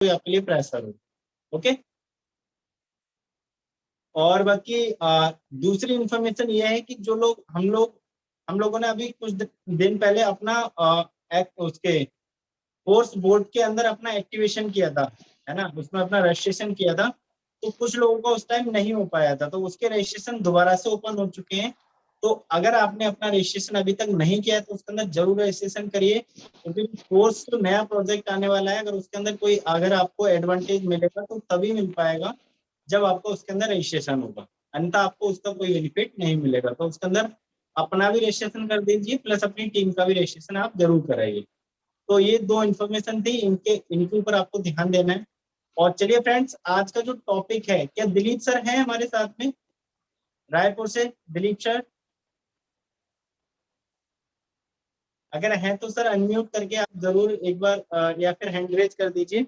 कोई आपके लिए प्रेशर हो। ओके। और बाकी दूसरी इंफॉर्मेशन ये है कि जो लोग हम लोगों ने अभी कुछ दिन पहले अपना उसके कोर्स बोर्ड के अंदर अपना एक्टिवेशन किया था, है ना, उसमें अपना रजिस्ट्रेशन किया था। तो कुछ लोगों को उस टाइम नहीं हो पाया था, तो उसके रजिस्ट्रेशन दोबारा से ओपन हो चुके हैं। तो अगर आपने अपना रजिस्ट्रेशन अभी तक नहीं किया है तो उसके अंदर जरूर रजिस्ट्रेशन करिए, क्योंकि कोर्स तो नया प्रोजेक्ट आने वाला है। अगर उसके अंदर कोई अगर आपको एडवांटेज मिलेगा तो तभी मिल पाएगा जब आपको उसके अंदर रजिस्ट्रेशन होगा, अन्यथा आपको उसका कोई बेनिफिट नहीं मिलेगा। तो उसके अंदर अपना भी रजिस्ट्रेशन कर दीजिए, प्लस अपनी टीम का भी रजिस्ट्रेशन आप जरूर कराइए। तो ये दो इन्फॉर्मेशन थी, इनके ऊपर आपको ध्यान देना है। और चलिए फ्रेंड्स, आज का जो टॉपिक है, क्या दिलीप सर हैं हमारे साथ में रायपुर से? दिलीप सर अगर हैं तो सर अनम्यूट करके आप जरूर एक बार या फिर हैंड रेज कर दीजिए।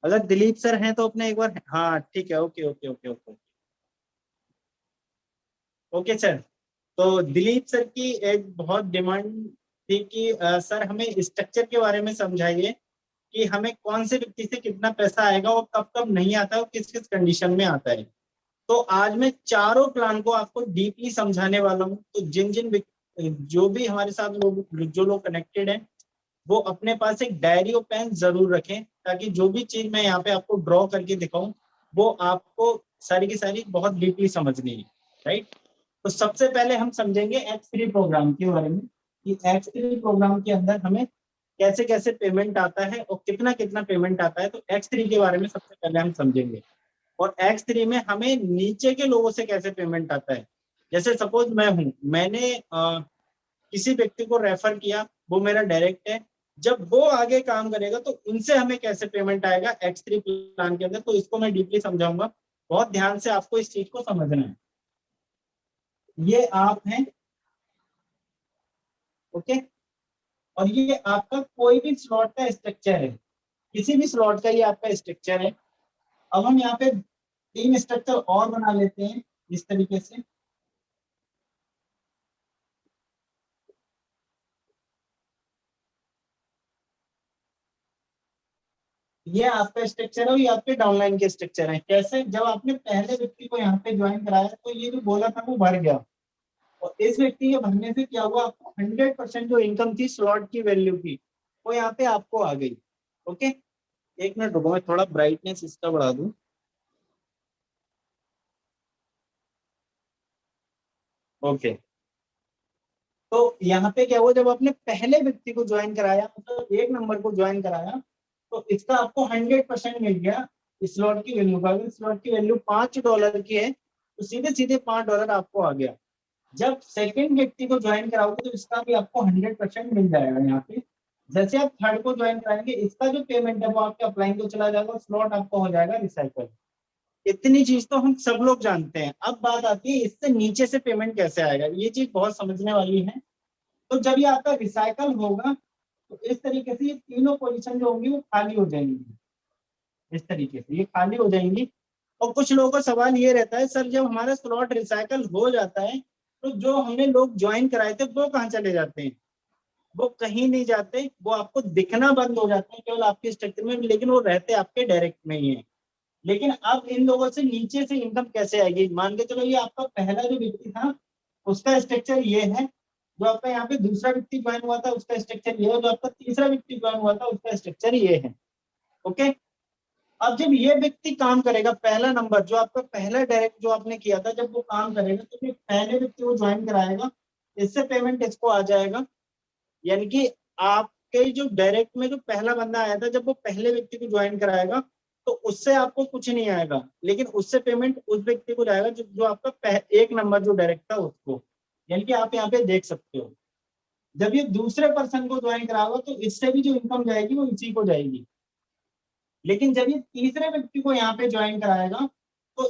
अगर दिलीप सर हैं तो अपने एक बार, हाँ ठीक है, okay okay okay okay okay sir. तो दिलीप सर की एक बहुत डिमांड थी कि सर हमें स्ट्रक्चर के बारे में समझाइए कि हमें कौन से व्यक्ति से कितना पैसा आएगा और कब कब नहीं आता है और किस किस कंडीशन में आता है। तो आज मैं चारों प्लान को आपको डीपली समझाने वाला हूँ। तो जिन जिन जो भी हमारे साथ लोग, जो लोग कनेक्टेड हैं, वो अपने पास एक डायरी और पेन जरूर रखें, ताकि जो भी चीज मैं यहाँ पे आपको ड्रॉ करके दिखाऊं वो आपको सारी की सारी बहुत डीपली समझनी है। राइट। तो सबसे पहले हम समझेंगे X3 प्रोग्राम के बारे में, कि X3 प्रोग्राम के अंदर हमें कैसे कैसे पेमेंट आता है और कितना कितना पेमेंट आता है। तो X3 के बारे में सबसे पहले हम समझेंगे। और X3 में हमें नीचे के लोगों से कैसे पेमेंट आता है। जैसे सपोज मैं हूं, मैंने किसी व्यक्ति को रेफर किया, वो मेरा डायरेक्ट है। जब वो आगे काम करेगा तो उनसे हमें कैसे पेमेंट आएगा X3 प्लान के अंदर, तो इसको मैं डीपली समझाऊंगा। बहुत ध्यान से आपको इस चीज को समझना है। ये आप हैं, ओके। और ये आपका कोई भी स्लॉट का स्ट्रक्चर है, किसी भी स्लॉट का ये आपका स्ट्रक्चर है। अब हम यहाँ पे तीन स्ट्रक्चर और बना लेते हैं इस तरीके से। ये आपका स्ट्रक्चर है और ये आपके डाउनलाइन के स्ट्रक्चर है। कैसे? जब आपने पहले व्यक्ति को यहाँ पे ज्वाइन कराया तो ये जो बोला था वो भर गया, और इस व्यक्ति के भरने से क्या हुआ, आपको 100% जो इनकम थी स्लॉट की वैल्यू की, वो यहाँ पे आपको आ गई। ओके। एक मिनट रुको, मैं थोड़ा ब्राइटनेस इसका बढ़ा दूं। ओके। तो यहाँ पे क्या हुआ, जब आपने पहले व्यक्ति को ज्वाइन कराया, मतलब एक नंबर को ज्वाइन कराया, तो इसका आपको 100% मिल गया स्लॉट की वैल्यू का। अगर स्लॉट की वैल्यू $5 की है तो सीधे सीधे $5 आपको आ गया। जब सेकंड व्यक्ति को ज्वाइन कराओगे तो इसका भी आपको 100% मिल जाएगा यहाँ पे। जैसे आप थर्ड को ज्वाइन कराएंगे, इसका जो पेमेंट है वो आपके अपलाइन को चला जाएगा, स्लॉट आपका हो जाएगा रिसाइकल। इतनी चीज तो हम सब लोग जानते हैं। अब बात आती है इससे नीचे से पेमेंट कैसे आएगा, ये चीज बहुत समझने वाली है। तो जब ये आपका रिसाइकल होगा तो इस तरीके से ये तीनों पोजीशन जो होंगी वो खाली हो जाएंगी। इस तरीके से ये खाली हो जाएंगी। और कुछ लोगों का सवाल ये रहता है, सर जब हमारा स्लॉट रिसाइकल हो जाता है तो जो हमने लोग ज्वाइन कराए थे वो कहाँ चले जाते हैं? वो कहीं नहीं जाते, वो आपको दिखना बंद हो जाते हैं केवल आपके स्ट्रक्चर में, लेकिन वो रहते आपके डायरेक्ट में ही है। लेकिन अब इन लोगों से नीचे से इनकम कैसे आएगी? मान के चलो ये आपका पहला जो व्यक्ति था उसका स्ट्रक्चर ये है, जो आपका यहाँ पे दूसरा व्यक्ति ज्वाइन हुआ था उसका स्ट्रक्चर ये है, जो आपका तीसरा व्यक्ति ज्वाइन हुआ था उसका स्ट्रक्चर ये है। ओके। अब जब ये व्यक्ति काम करेगा, पहला नंबर जो आपका पहला डायरेक्ट जो आपने किया था, जब वो काम करेगा तो फिर पहले व्यक्ति को ज्वाइन कराएगा, इससे पेमेंट इसको आ जाएगा। यानी कि आपके जो डायरेक्ट में जो पहला बंदा आया था, जब वो पहले व्यक्ति को ज्वाइन कराएगा तो उससे आपको कुछ नहीं आएगा, लेकिन उससे पेमेंट उस व्यक्ति को जाएगा जो आपका एक नंबर जो डायरेक्ट था उसको। यानी कि आप यहाँ पे देख सकते हो, जब ये दूसरे पर्सन को ज्वाइन कराओगे तो इससे भी जो इनकम जाएगी वो इसी को जाएगी। लेकिन जब ये तीसरे व्यक्ति को यहाँ पे ज्वाइन कराएगा तो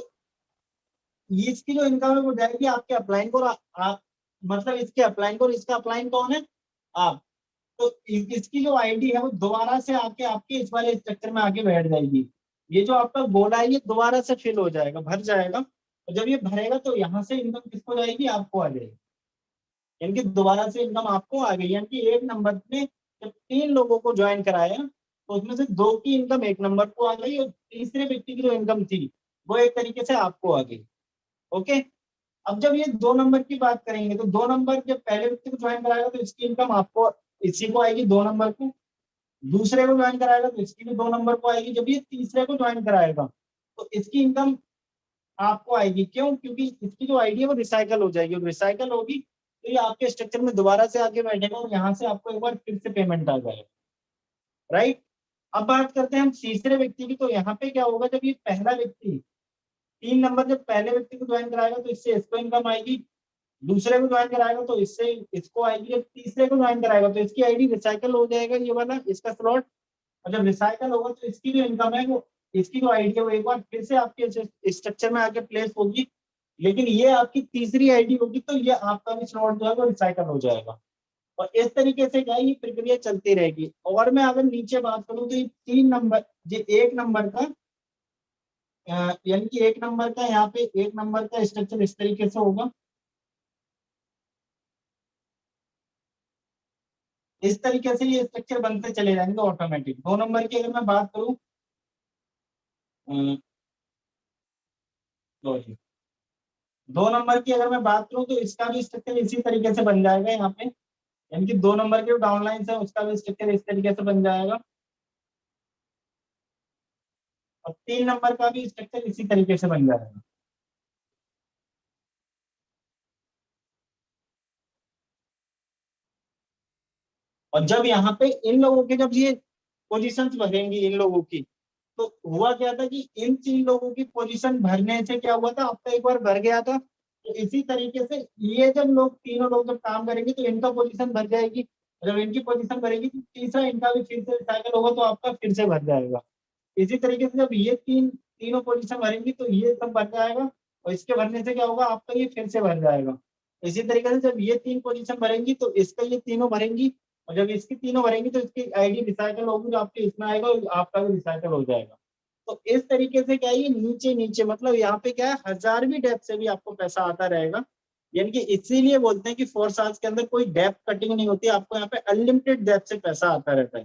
इसकी जो इनकम है वो जाएगी आपके अपलाइन को। आप मतलब इसके अपलाइन को, इसका अपलाइन कौन है? आप। तो इसकी जो आईडी है वो दोबारा से आके आपके इस वाले स्ट्रक्चर में आके बैठ जाएगी। ये जो आपका गोला है ये दोबारा से फिल हो जाएगा, भर जाएगा। और जब ये भरेगा तो यहाँ से इनकम किसको जाएगी? आपको आ जाएगी। यानी कि दोबारा से इनकम आपको आ गई। यानी कि एक नंबर ने जब 3 लोगों को ज्वाइन कराया तो उसमें से 2 की इनकम एक नंबर को आ गई और तीसरे व्यक्ति की जो इनकम थी वो एक तरीके से आपको आ गई। ओके, अब जब ये 2 नंबर की बात करेंगे तो 2 नंबर जब पहले व्यक्ति को ज्वाइन कराएगा तो इसकी इनकम आपको इसी को आएगी 2 नंबर को, दूसरे को ज्वाइन कराएगा तो इसकी भी 2 नंबर को आएगी, जब ये तीसरे को ज्वाइन कराएगा तो इसकी इनकम आपको आएगी। क्यों? क्योंकि इसकी जो आईडी है वो रिसाइकल हो जाएगी, और रिसाइकल होगी तो ये आपके स्ट्रक्चर में दोबारा से आके बैठेगा और यहाँ से आपको एक बार फिर से पेमेंट आ जाएगा। राइट, अब बात करते हैं हम तीसरे व्यक्ति की। तो यहाँ पे क्या होगा, जब ये पहला व्यक्ति 3 नंबर जब पहले व्यक्ति को ज्वाइन कराएगा तो इससे इसको इनकम आएगी, दूसरे को ज्वाइन कराएगा तो इससे इसको आएगी, और तीसरे को ज्वाइन कराएगा तो इसकी आईडी रिसाइकल हो जाएगा ये वाला इसका स्लॉट, और जब रिसाइकल होगा तो इसकी जो इनकम है वो इसकी जो आईडी है वो एक बार फिर से आपके स्ट्रक्चर में आके प्लेस होगी, लेकिन ये आपकी तीसरी आईडी होगी तो ये आपका भी स्लॉट जो है वो रिसाइकल हो जाएगा। और इस तरीके से क्या है, ये प्रक्रिया चलती रहेगी। और मैं अगर नीचे बात करूं तो ये 3 नंबर, ये 1 नंबर का यानी कि 1 नंबर का यहाँ पे 1 नंबर का स्ट्रक्चर इस तरीके से होगा, इस तरीके से ये स्ट्रक्चर बनते चले जाएंगे ऑटोमेटिक। 2 नंबर की अगर मैं बात करूं, सॉरी, 2 नंबर की अगर मैं बात करूं तो इसका भी स्ट्रक्चर इसी तरीके से बन जाएगा यहाँ पे, यानी कि 2 नंबर के जो डाउनलाइन है उसका भी स्ट्रक्चर इस तरीके से बन जाएगा, और 3 नंबर का भी स्ट्रक्चर इसी तरीके से बन जाएगा। और जब यहाँ पे इन लोगों के जब ये पोजीशंस भरेंगी इन लोगों की, तो हुआ क्या था कि इन 3 लोगों की पोजीशन भरने से क्या हुआ था, आपका एक बार भर गया था तो इसी तरीके से ये जब लोग तीनों लोग जब काम करेंगे तो इनका पोजीशन भर जाएगी, जब इनकी पोजीशन भरेगी तो तीसरा इनका भी फिर से रिसाइकल होगा तो आपका फिर से भर जाएगा। इसी तरीके से जब ये तीनों पोजीशन भरेंगी तो ये सब भर जाएगा, और इसके भरने से क्या होगा, आपका ये फिर से भर जाएगा। इसी तरीके से जब ये 3 पोजीशन भरेंगी तो इसका ये तीनों भरेंगी, और जब इसकी तीनों भरेंगी तो इसकी आईडी रिसाइकल होगी तो आपके इसमें आएगा और आपका भी रिसाइकल हो जाएगा। तो इस तरीके से क्या है, ये नीचे नीचे मतलब यहाँ पे क्या है, 1000वीं डेप्थ से भी आपको पैसा आता रहेगा। यानी कि इसीलिए बोलते हैं कि 4 साल्स के अंदर कोई डेप्थ कटिंग नहीं होती, आपको यहाँ पे अनलिमिटेड डेप्थ से पैसा आता रहता है।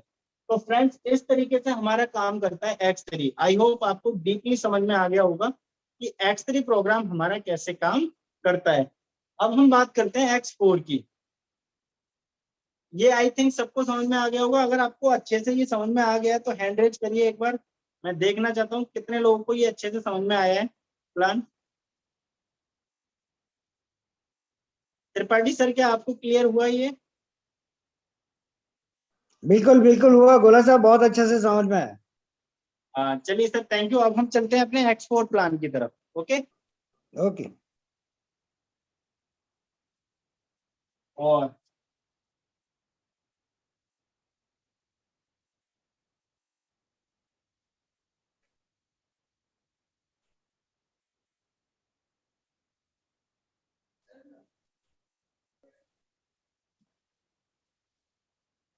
तो फ्रेंड्स इस तरीके से हमारा काम करता है X3। आई होप आपको डीपली समझ में आ गया होगा कि X3 प्रोग्राम हमारा कैसे काम करता है। अब हम बात करते हैं X4 की। ये आई थिंक सबको समझ में आ गया होगा। अगर आपको अच्छे से ये समझ में आ गया है तो हैंड रेज करिए एक बार, मैं देखना चाहता हूँ कितने लोगों को ये अच्छे से समझ में आया है प्लान। त्रिपाठी सर, क्या आपको क्लियर हुआ ये? बिल्कुल बिल्कुल हुआ गोला साहब, बहुत अच्छे से समझ में आया। चलिए सर, थैंक यू। अब हम चलते हैं अपने एक्सपोर्ट प्लान की तरफ। Okay, okay. और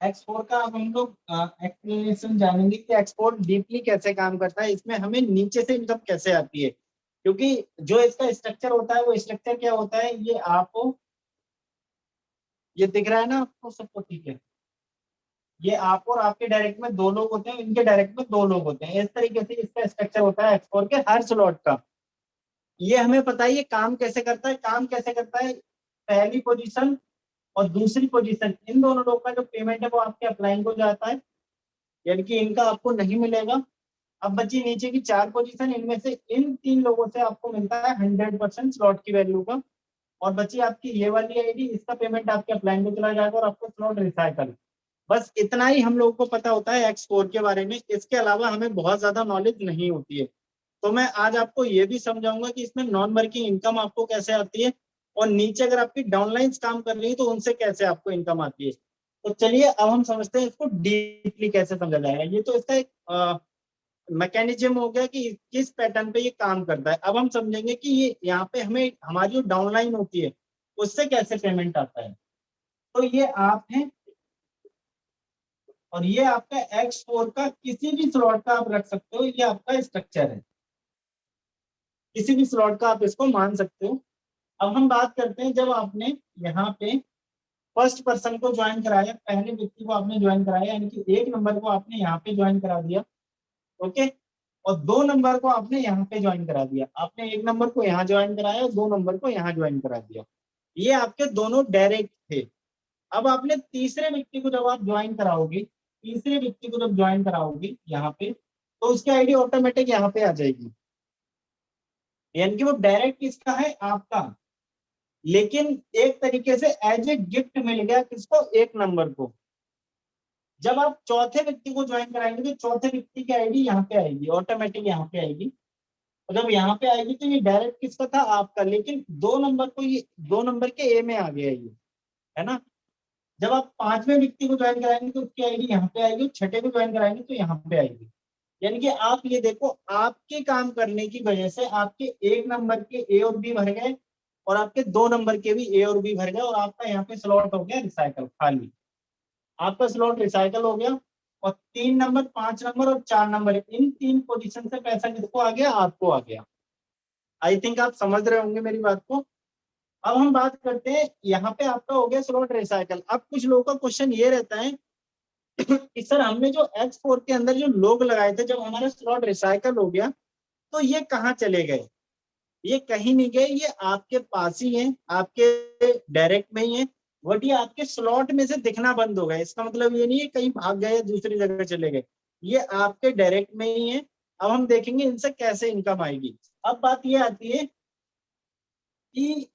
एक्सपोर्ट का अब हम लोग एक्सप्लेनेशन जानेंगे कि एक्सपोर्ट डीपली कैसे काम करता है, इसमें हमें नीचे से इनकम कैसे आती है। क्योंकि जो इसका स्ट्रक्चर होता है वो स्ट्रक्चर क्या होता है, ये आपको ये दिख रहा है ना आपको सबको, ठीक है। ये आप और आपके डायरेक्ट में 2 लोग होते हैं, इनके डायरेक्ट में 2 लोग होते हैं। इस तरीके से इसका स्ट्रक्चर होता है एक्सपोर्ट के हर स्लॉट का। ये हमें पता है ये काम कैसे करता है। काम कैसे करता है, पहली पोजीशन और दूसरी पोजीशन इन दोनों लोग का जो पेमेंट है वो आपके अपलाइन को जाता है, यानी कि इनका आपको नहीं मिलेगा। अब बची नीचे की 4 पोजीशन, इनमें से इन 3 लोगों से आपको मिलता है 100% स्लॉट की वैल्यू का। और बची आपकी ये वाली आईडी, इसका पेमेंट आपके अपलाइन को चला जाएगा और आपको स्लॉट रिसाइकल। बस इतना ही हम लोगों को पता होता है एक्स4 के बारे में, इसके अलावा हमें बहुत ज्यादा नॉलेज नहीं होती है। तो मैं आज आपको ये भी समझाऊंगा कि इसमें नॉन वर्किंग इनकम आपको कैसे आती है, और नीचे अगर आपकी डाउनलाइंस काम कर रही है तो उनसे कैसे आपको इनकम आती है। तो चलिए अब हम समझते हैं इसको डीपली कैसे समझा जाएगा। ये तो इसका एक मैकेनिज्म हो गया कि किस पैटर्न पे ये काम करता है। अब हम समझेंगे कि ये यहाँ पे हमें हमारी जो डाउनलाइन होती है उससे कैसे पेमेंट आता है। तो ये आप हैं और ये आपका X4 का किसी भी स्लॉट का आप रख सकते हो, ये आपका स्ट्रक्चर है, किसी भी स्लॉट का आप इसको मान सकते हो। अब हम बात करते हैं जब आपने यहाँ पे फर्स्ट पर्सन को ज्वाइन कराया, पहले व्यक्ति को आपने ज्वाइन कराया, यानी कि 1 नंबर को आपने यहाँ पे ज्वाइन करा दिया, ओके। और 2 नंबर को आपने यहाँ पे ज्वाइन करा दिया, आपने 1 नंबर को यहाँ ज्वाइन कराया, 2 नंबर को यहाँ ज्वाइन करा दिया, ये आपके दोनों डायरेक्ट थे। अब आपने तीसरे व्यक्ति को जब आप ज्वाइन कराओगे, तीसरे व्यक्ति को जब ज्वाइन कराओगे यहाँ पे, तो उसकी आईडी ऑटोमेटिक यहाँ पे आ जाएगी, यानी कि वो डायरेक्ट किसका है, आपका। लेकिन एक तरीके से एज ए गिफ्ट मिल गया किसको, 1 नंबर को। जब आप चौथे व्यक्ति को ज्वाइन कराएंगे तो चौथे व्यक्ति की आईडी यहाँ पे आएगी, ऑटोमेटिक यहाँ पे आएगी। और जब यहाँ पे आएगी तो ये डायरेक्ट किसका था, आपका। लेकिन 2 नंबर को, ये 2 नंबर के ए में आ गया ये, है ना। जब आप 5वें व्यक्ति को ज्वाइन कराएंगे तो उसकी आईडी यहाँ पे आएगी, छठे को ज्वाइन कराएंगे तो यहाँ पे आएगी। यानी कि आप ये देखो, आपके काम करने की वजह से आपके 1 नंबर के ए और बी भर गए, और आपके 2 नंबर के भी ए और बी भर गए, और आपका यहाँ पे स्लॉट हो गया रिसाइकल, खाली। आपका स्लॉट रिसाइकल हो गया, और 3 नंबर, 5 नंबर और 4 नंबर, इन 3 पोजीशन से पैसा किसको आ गया, आपको आ गया। आई थिंक आप समझ रहे होंगे मेरी बात को। अब हम बात करते हैं, यहाँ पे आपका हो गया स्लॉट रिसाइकल। अब कुछ लोगों का क्वेश्चन ये रहता है कि सर हमने जो X4 के अंदर जो लोग लगाए थे, जब हमारा स्लॉट रिसाइकल हो गया तो ये कहाँ चले गए। ये कहीं नहीं गए, ये आपके पास ही है, आपके डायरेक्ट में ही है, बट ये आपके स्लॉट में से दिखना बंद हो गए। इसका मतलब ये नहीं है कहीं भाग गए, दूसरी जगह चले गए, ये आपके डायरेक्ट में ही है। अब हम देखेंगे इनसे कैसे इनकम आएगी। अब बात ये आती है कि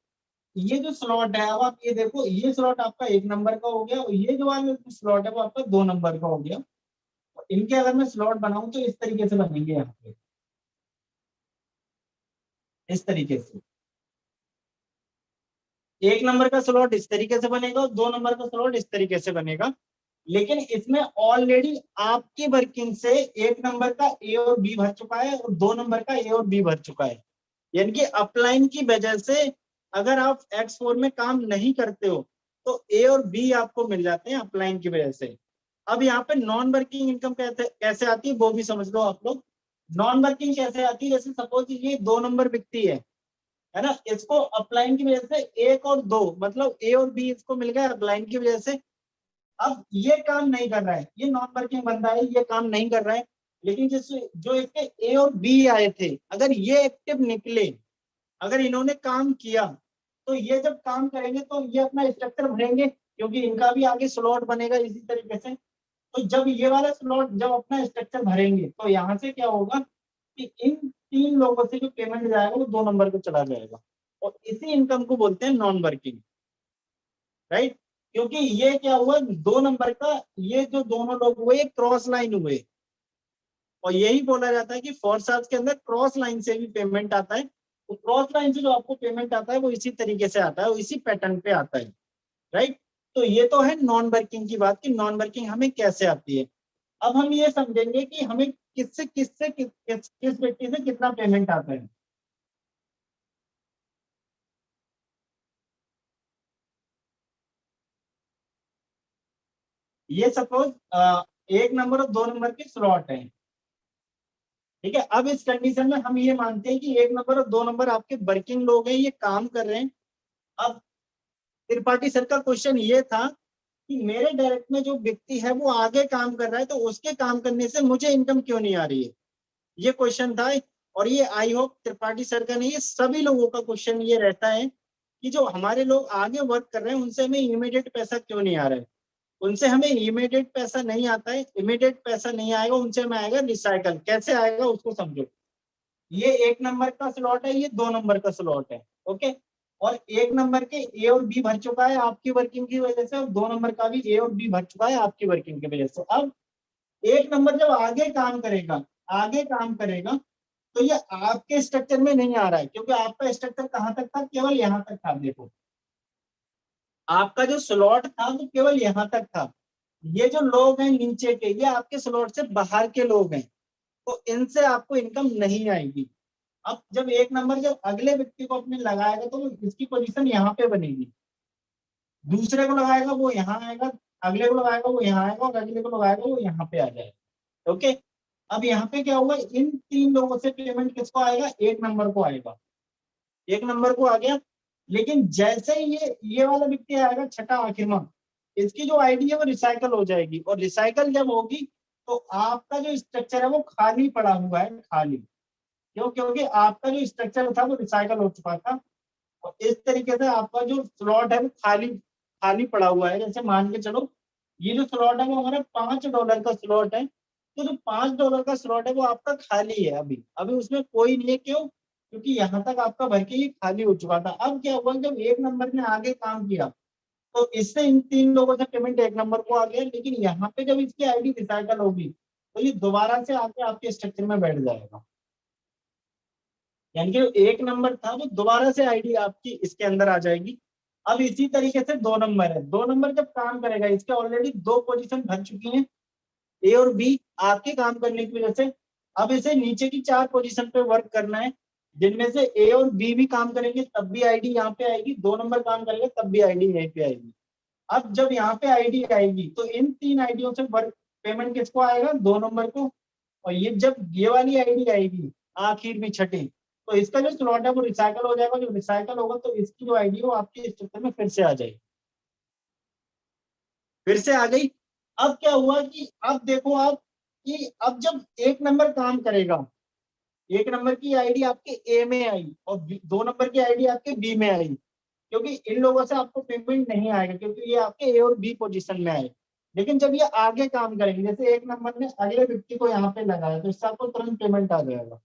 ये जो स्लॉट है, अब आप ये देखो, ये स्लॉट आपका 1 नंबर का हो गया, और ये जो वाला स्लॉट है वो आपका 2 नंबर का हो गया। इनके अगर मैं स्लॉट बनाऊं तो इस तरीके से बनेंगे, यहाँ पे इस तरीके से। 1 नंबर का स्लॉट इस तरीके से बनेगा, और 2 नंबर का स्लॉट इस तरीके से बनेगा। लेकिन इसमें ऑलरेडी आपकी वर्किंग से 1 नंबर का ए और बी भर चुका है, और 2 नंबर का ए और बी भर चुका है। यानी कि अपलाइन की वजह से अगर आप X4 में काम नहीं करते हो तो ए और बी आपको मिल जाते हैं अपलाइन की वजह से। अब यहाँ पे नॉन वर्किंग इनकम कैसे आती है वो भी समझ लो आप लोग। नॉन वर्किंग कैसे आती है, जैसे सपोज ये 2 नंबर व्यक्ति है ना, इसको अपलाइन की वजह से 1 और 2, मतलब ए और बी इसको मिल गया अपलाइन की वजह से। अब ये काम नहीं कर रहा है, ये नॉन वर्किंग बंदा है, ये काम नहीं कर रहा है। लेकिन जो इसके ए और बी आए थे, अगर ये एक्टिव निकले, अगर इन्होंने काम किया, तो ये जब काम करेंगे तो ये अपना स्ट्रक्चर भरेंगे, क्योंकि इनका भी आगे स्लॉट बनेगा इसी तरीके से। तो जब ये वाला स्लॉट जब अपना स्ट्रक्चर भरेंगे तो यहाँ से क्या होगा कि इन 3 लोगों से जो पेमेंट जाएगा वो 2 नंबर को चला जाएगा, और इसी इनकम को बोलते हैं नॉन वर्किंग, राइट। क्योंकि ये क्या हुआ, 2 नंबर का, ये जो दोनों लोग हुए क्रॉस लाइन हुए, और यही बोला जाता है कि फोरसार्स के अंदर क्रॉस लाइन से भी पेमेंट आता है। तो क्रॉस लाइन से जो आपको पेमेंट आता है वो इसी तरीके से आता है, वो इसी पैटर्न पे आता है, राइट। तो ये तो है नॉन वर्किंग की बात, कि नॉन वर्किंग हमें कैसे आती है। अब हम ये समझेंगे कि हमें किस व्यक्ति से कितना पेमेंट आता है। ये सपोज 1 नंबर और 2 नंबर के स्लॉट है, ठीक है। अब इस कंडीशन में हम ये मानते हैं कि 1 नंबर और 2 नंबर आपके वर्किंग लोग हैं, ये काम कर रहे हैं। अब त्रिपाठी सर का क्वेश्चन ये था कि मेरे डायरेक्ट में जो व्यक्ति है वो आगे काम कर रहा है, तो उसके काम करने से मुझे इनकम क्यों नहीं आ रही है, ये क्वेश्चन था। और ये आई होप त्रिपाठी सर का नहीं, ये सभी लोगों का क्वेश्चन ये रहता है कि जो हमारे लोग आगे वर्क कर रहे हैं उनसे हमें इमीडिएट पैसा क्यों नहीं आ रहा है। उनसे हमें इमीडिएट पैसा नहीं आता है, इमीडिएट पैसा नहीं आएगा, उनसे हमें आएगा रिसाइकल। कैसे आएगा उसको समझो। ये 1 नंबर का स्लॉट है, ये 2 नंबर का स्लॉट है, ओके। और 1 नंबर के ए और बी भर चुका है आपकी वर्किंग की वजह से, और 2 नंबर का भी ए और बी भर चुका है आपकी वर्किंग की वजह से। अब 1 नंबर जब आगे काम करेगा, आगे काम करेगा, तो ये आपके स्ट्रक्चर में नहीं आ रहा है, क्योंकि आपका स्ट्रक्चर कहां तक था, केवल यहाँ तक था। देखो आपका जो स्लॉट था वो केवल यहाँ तक था। ये जो लोग हैं नीचे के, ये आपके स्लॉट से बाहर के लोग हैं, तो इनसे आपको इनकम नहीं आएगी। अब जब 1 नंबर जब अगले व्यक्ति को अपने लगाएगा तो इसकी पोजीशन यहाँ पे बनेगी, दूसरे को लगाएगा वो यहाँ आएगा, अगले को लगाएगा वो यहाँ आएगा, और अगले को लगाएगा वो यहाँ पे आ जाएगा, ओके। अब यहाँ पे क्या हुआ, इन 3 लोगों से पेमेंट किसको आएगा, 1 नंबर को आएगा। 1 नंबर को आ गया। लेकिन जैसे ही ये वाला व्यक्ति आएगा छठा आखिर में, इसकी जो आईडी है वो रिसाइकल हो जाएगी, और रिसाइकल जब होगी तो आपका जो स्ट्रक्चर है वो खाली पड़ा हुआ है, खाली। क्यों? क्योंकि आपका जो स्ट्रक्चर था वो रिसाइकल हो चुका था, और इस तरीके से आपका जो स्लॉट है वो खाली खाली पड़ा हुआ है। जैसे मान के चलो ये जो स्लॉट है वो हमारा $5 का स्लॉट है, तो जो $5 का स्लॉट है वो आपका खाली है, अभी अभी उसमें कोई नहीं है। क्यों? क्योंकि यहाँ तक आपका भर के ये खाली हो चुका था। अब क्या हुआ, जब एक नंबर ने आगे काम किया तो इससे इन 3 लोगों से पेमेंट एक नंबर को आ गया, लेकिन यहाँ पे जब इसकी आईडी रिसाइकल होगी तो ये दोबारा से आके आपके स्ट्रक्चर में बैठ जाएगा। यानी कि जो एक नंबर था वो दोबारा से आईडी आपकी इसके अंदर आ जाएगी। अब इसी तरीके से 2 नंबर है, 2 नंबर जब काम करेगा, इसके ऑलरेडी 2 पोजीशन भर चुकी हैं, ए और बी, आपके काम करने की वजह से अब इसे नीचे की 4 पोजीशन पे वर्क करना है, जिनमें से ए और बी भी काम करेंगे तब भी आईडी यहाँ पे आएगी, 2 नंबर काम करेंगे तब भी आईडी यहीं पे आएगी। अब जब यहाँ पे आईडी आएगी तो इन 3 आईडियों से वर्क पेमेंट किसको आएगा? 2 नंबर को। और ये जब ये वाली आईडी आएगी आखिर में छठी, तो इसका जो स्लॉट है वो रिसाइकल हो जाएगा, जो रिसाइकल होगा तो इसकी जो आईडी है वो आपके स्ट्रक्चर में फिर से आ जाएगी, फिर से आ गई। अब क्या हुआ कि अब देखो आप कि अब जब एक नंबर काम करेगा, एक नंबर की आईडी आपके ए में आई और 2 नंबर की आईडी आपके बी में आई, क्योंकि इन लोगों से आपको पेमेंट नहीं आएगा क्योंकि ये आपके ए और बी पोजीशन में आए। लेकिन जब ये आगे काम करेंगे, जैसे एक नंबर ने अगले व्यक्ति को यहाँ पे लगाया तो इससे आपको तुरंत पेमेंट आ जाएगा,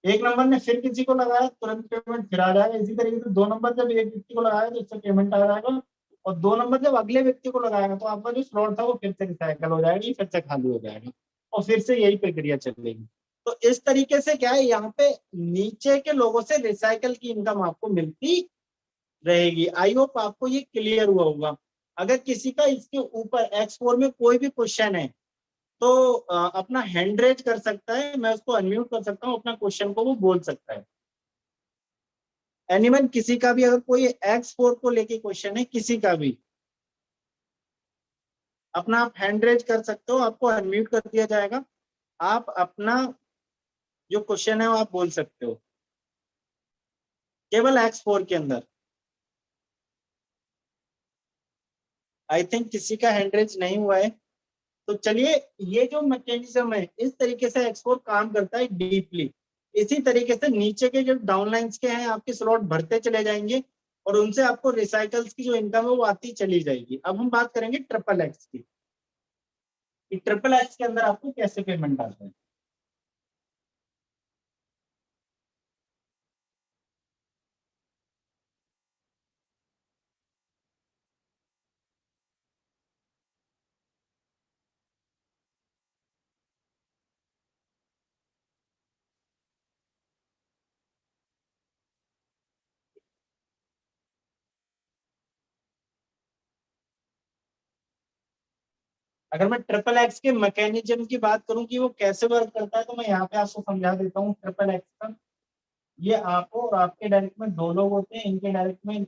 एक नंबर ने फिर किसी को लगाया तुरंत पेमेंट फिर आ जाएगा। इसी तरीके से 2 नंबर जब एक व्यक्ति को लगाया तो इससे पेमेंट आ जाएगा, और 2 नंबर जब अगले व्यक्ति को लगाएगा तो आपका जो स्लॉट था वो फिर से रिसाइकल हो जाएगा, फिर से खाली हो जाएगा, और फिर से यही प्रक्रिया चलेगी। तो इस तरीके से क्या है, यहाँ पे नीचे के लोगों से रिसाइकल की इनकम आपको मिलती रहेगी। आई होप आपको ये क्लियर हुआ होगा। अगर किसी का इसके ऊपर X4 में कोई भी क्वेश्चन है तो अपना हैंड रेज कर सकता है, मैं उसको अनम्यूट कर सकता हूँ, अपना क्वेश्चन को वो बोल सकता है। एनीवन, किसी का भी अगर कोई X4 को लेके क्वेश्चन है, किसी का भी, अपना आप हैंड रेज कर सकते हो, आपको अनम्यूट कर दिया जाएगा, आप अपना जो क्वेश्चन है वो आप बोल सकते हो, केवल X4 के अंदर। आई थिंक किसी का हैंड रेज नहीं हुआ है। तो चलिए, ये जो मैकेनिज्म है इस तरीके से X4 काम करता है डीपली। इसी तरीके से नीचे के जो डाउनलाइंस के हैं आपके स्लॉट भरते चले जाएंगे, और उनसे आपको रिसाइकल्स की जो इनकम है वो आती चली जाएगी। अब हम बात करेंगे ट्रिपल एक्स की, ट्रिपल एक्स के अंदर आपको कैसे पेमेंट आता है। अगर मैं ट्रिपल एक्स के मैकेनिज्म की बात करूं कि वो कैसे वर्क करता है, तो मैं यहाँ पे आपको समझा देता हूँ ट्रिपल एक्स का। ये आपको और आपके डायरेक्ट में 2 लोग होते हैं, इनके डायरेक्ट में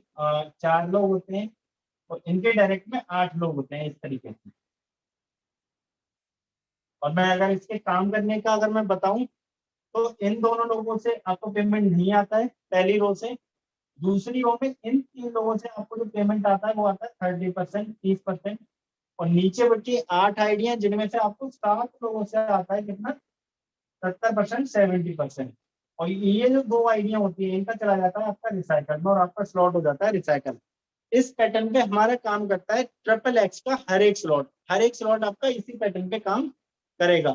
4 लोग होते हैं, और इनके डायरेक्ट में 8 लोग होते हैं, इस तरीके से। और मैं अगर इसके काम करने का अगर मैं बताऊं तो इन दोनों लोगों से आपको पेमेंट नहीं आता है, पहली रो से। दूसरी रो में इन 3 लोगों से आपको जो पेमेंट आता है वो आता है 30%, 30%। और नीचे बची 8 आईडियां, जिनमें से आपको 7 लोगों से आता है कितना? 70%, 70%। और ये जो 2 आईडियां होती है इनका चला जाता है आपका रिसाइकल में, और आपका स्लॉट हो जाता है रिसाइकल। इस पैटर्न पे हमारा काम करता है ट्रिपल एक्स का हर एक स्लॉट आपका इसी पैटर्न पे काम करेगा।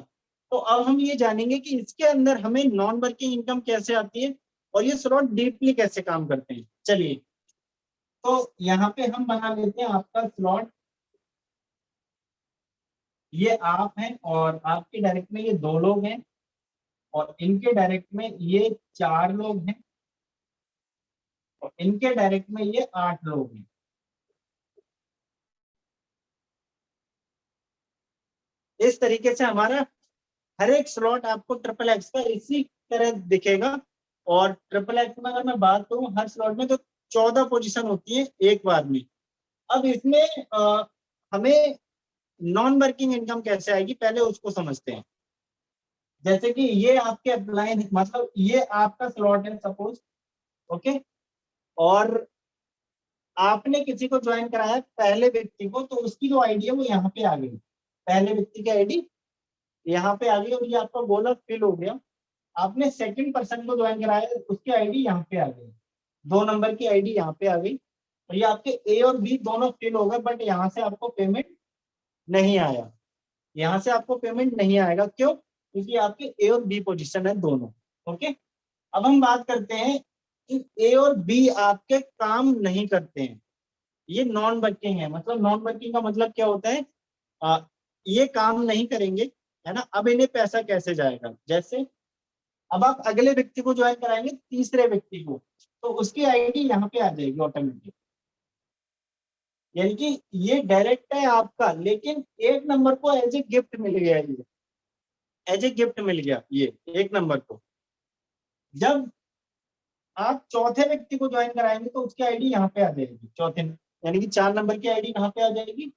तो अब हम ये जानेंगे कि इसके अंदर हमें नॉन वर्किंग इनकम कैसे आती है, और ये स्लॉट डीपली कैसे काम करते हैं। चलिए, तो यहाँ पे हम बना लेते हैं आपका स्लॉट। ये आप हैं और आपके डायरेक्ट में ये 2 लोग हैं, और इनके डायरेक्ट में ये 4 लोग हैं, और इनके डायरेक्ट में ये 8 लोग हैं। इस तरीके से हमारा हर एक स्लॉट आपको ट्रिपल एक्स का इसी तरह दिखेगा। और ट्रिपल एक्स में अगर मैं बात करूं हर स्लॉट में, तो 14 पोजीशन होती है एक बार में। अब इसमें हमें नॉन वर्किंग इनकम कैसे आएगी, पहले उसको समझते हैं। जैसे कि ये आपके अप्लाई, मतलब ये आपका स्लॉट है सपोज, ओके, और आपने किसी को ज्वाइन कराया पहले व्यक्ति को, तो उसकी जो आईडी है वो यहाँ पे आ गई, पहले व्यक्ति की आईडी यहाँ पे आ गई और ये आपका गोला फिल हो गया। आपने सेकंड पर्सन को ज्वाइन कराया, उसकी आईडी यहाँ पे आ गई, 2 नंबर की आईडी यहाँ पे आ गई, और ये आपके ए और बी दोनों फिल हो गए, बट यहाँ से आपको पेमेंट नहीं आया, यहाँ से आपको पेमेंट नहीं आएगा। क्यों? क्योंकि आपके ए और बी पोजीशन है दोनों। ओके, अब हम बात करते हैं कि ए और बी आपके काम नहीं करते हैं, ये नॉन वर्किंग है। मतलब नॉन वर्किंग का मतलब क्या होता है? ये काम नहीं करेंगे, है ना। अब इन्हें पैसा कैसे जाएगा? जैसे अब आप अगले व्यक्ति को ज्वाइन कराएंगे, तीसरे व्यक्ति को, तो उसकी आईडी यहाँ पे आ जाएगी ऑटोमेटिक, यानी कि ये डायरेक्ट है आपका, लेकिन 1 नंबर को एज ए गिफ्ट मिल गया, ये एज ए गिफ्ट मिल गया ये 1 नंबर को। जब आप चौथे व्यक्ति को ज्वाइन कराएंगे तो उसकी आईडी यहाँ पे आ जाएगी, चौथे, यानी कि 4 नंबर की आईडी यहाँ पे आ जाएगी,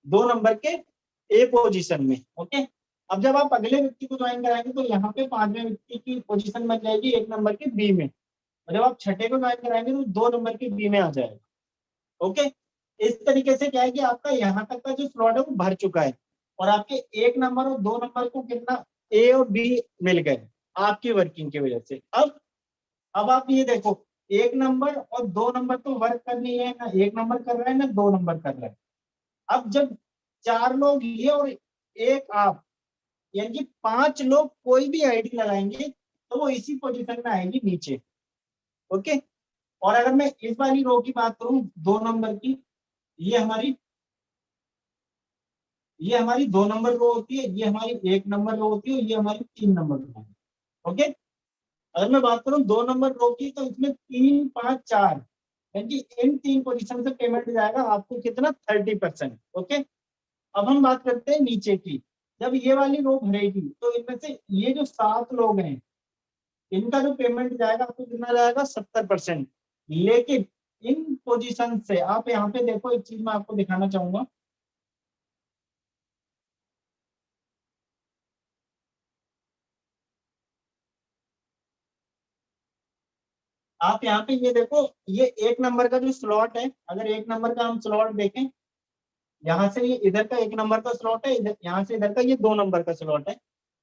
2 नंबर के ए पोजीशन में। ओके, अब जब आप अगले व्यक्ति को ज्वाइन कराएंगे तो यहाँ पे 5वें व्यक्ति की पोजीशन बन जाएगी 1 नंबर के बी में, और जब आप छठे को ज्वाइन कराएंगे तो 2 नंबर के बी में आ जाएगा। ओके, इस तरीके से क्या है कि आपका यहाँ तक का जो स्लॉट है वो भर चुका है, और आपके 1 नंबर और 2 नंबर को कितना ए और बी मिल गए आपकी वर्किंग की वजह से। अब आप ये देखो, 1 नंबर और 2 नंबर तो वर्क कर नहीं है, ना 1 नंबर कर रहा है ना 2 नंबर कर रहा है। अब जब 4 लोग ये और एक आप, यानी कि 5 लोग कोई भी आईडी लगाएंगे तो वो इसी पोजीशन में आएगी नीचे। ओके, और अगर मैं इस वाली रो की बात करूं 2 नंबर की, ये हमारी 2 नंबर रो होती है, ये हमारी 1 नंबर रो होती है, ये हमारी 3 नंबर रो है। ओके, अगर मैं बात करूं 2 नंबर रो की, तो इसमें 3, 5, 4, यानी इन 3 पोजीशन से पेमेंट जाएगा आपको कितना? 30%। ओके, अब हम बात करते हैं नीचे की। जब ये वाली रो भरेगी तो इनमें से ये जो 7 लोग हैं, इनका जो पेमेंट जाएगा आपको कितना जाएगा? 70%। लेकिन इन पोजीशन से आप यहाँ पे देखो, एक चीज मैं आपको दिखाना चाहूंगा। आप यहाँ पे ये देखो, ये 1 नंबर का जो स्लॉट है, अगर 1 नंबर का हम स्लॉट देखें, यहाँ से ये इधर का 1 नंबर का स्लॉट है, इधर यहाँ से इधर का ये 2 नंबर का स्लॉट है।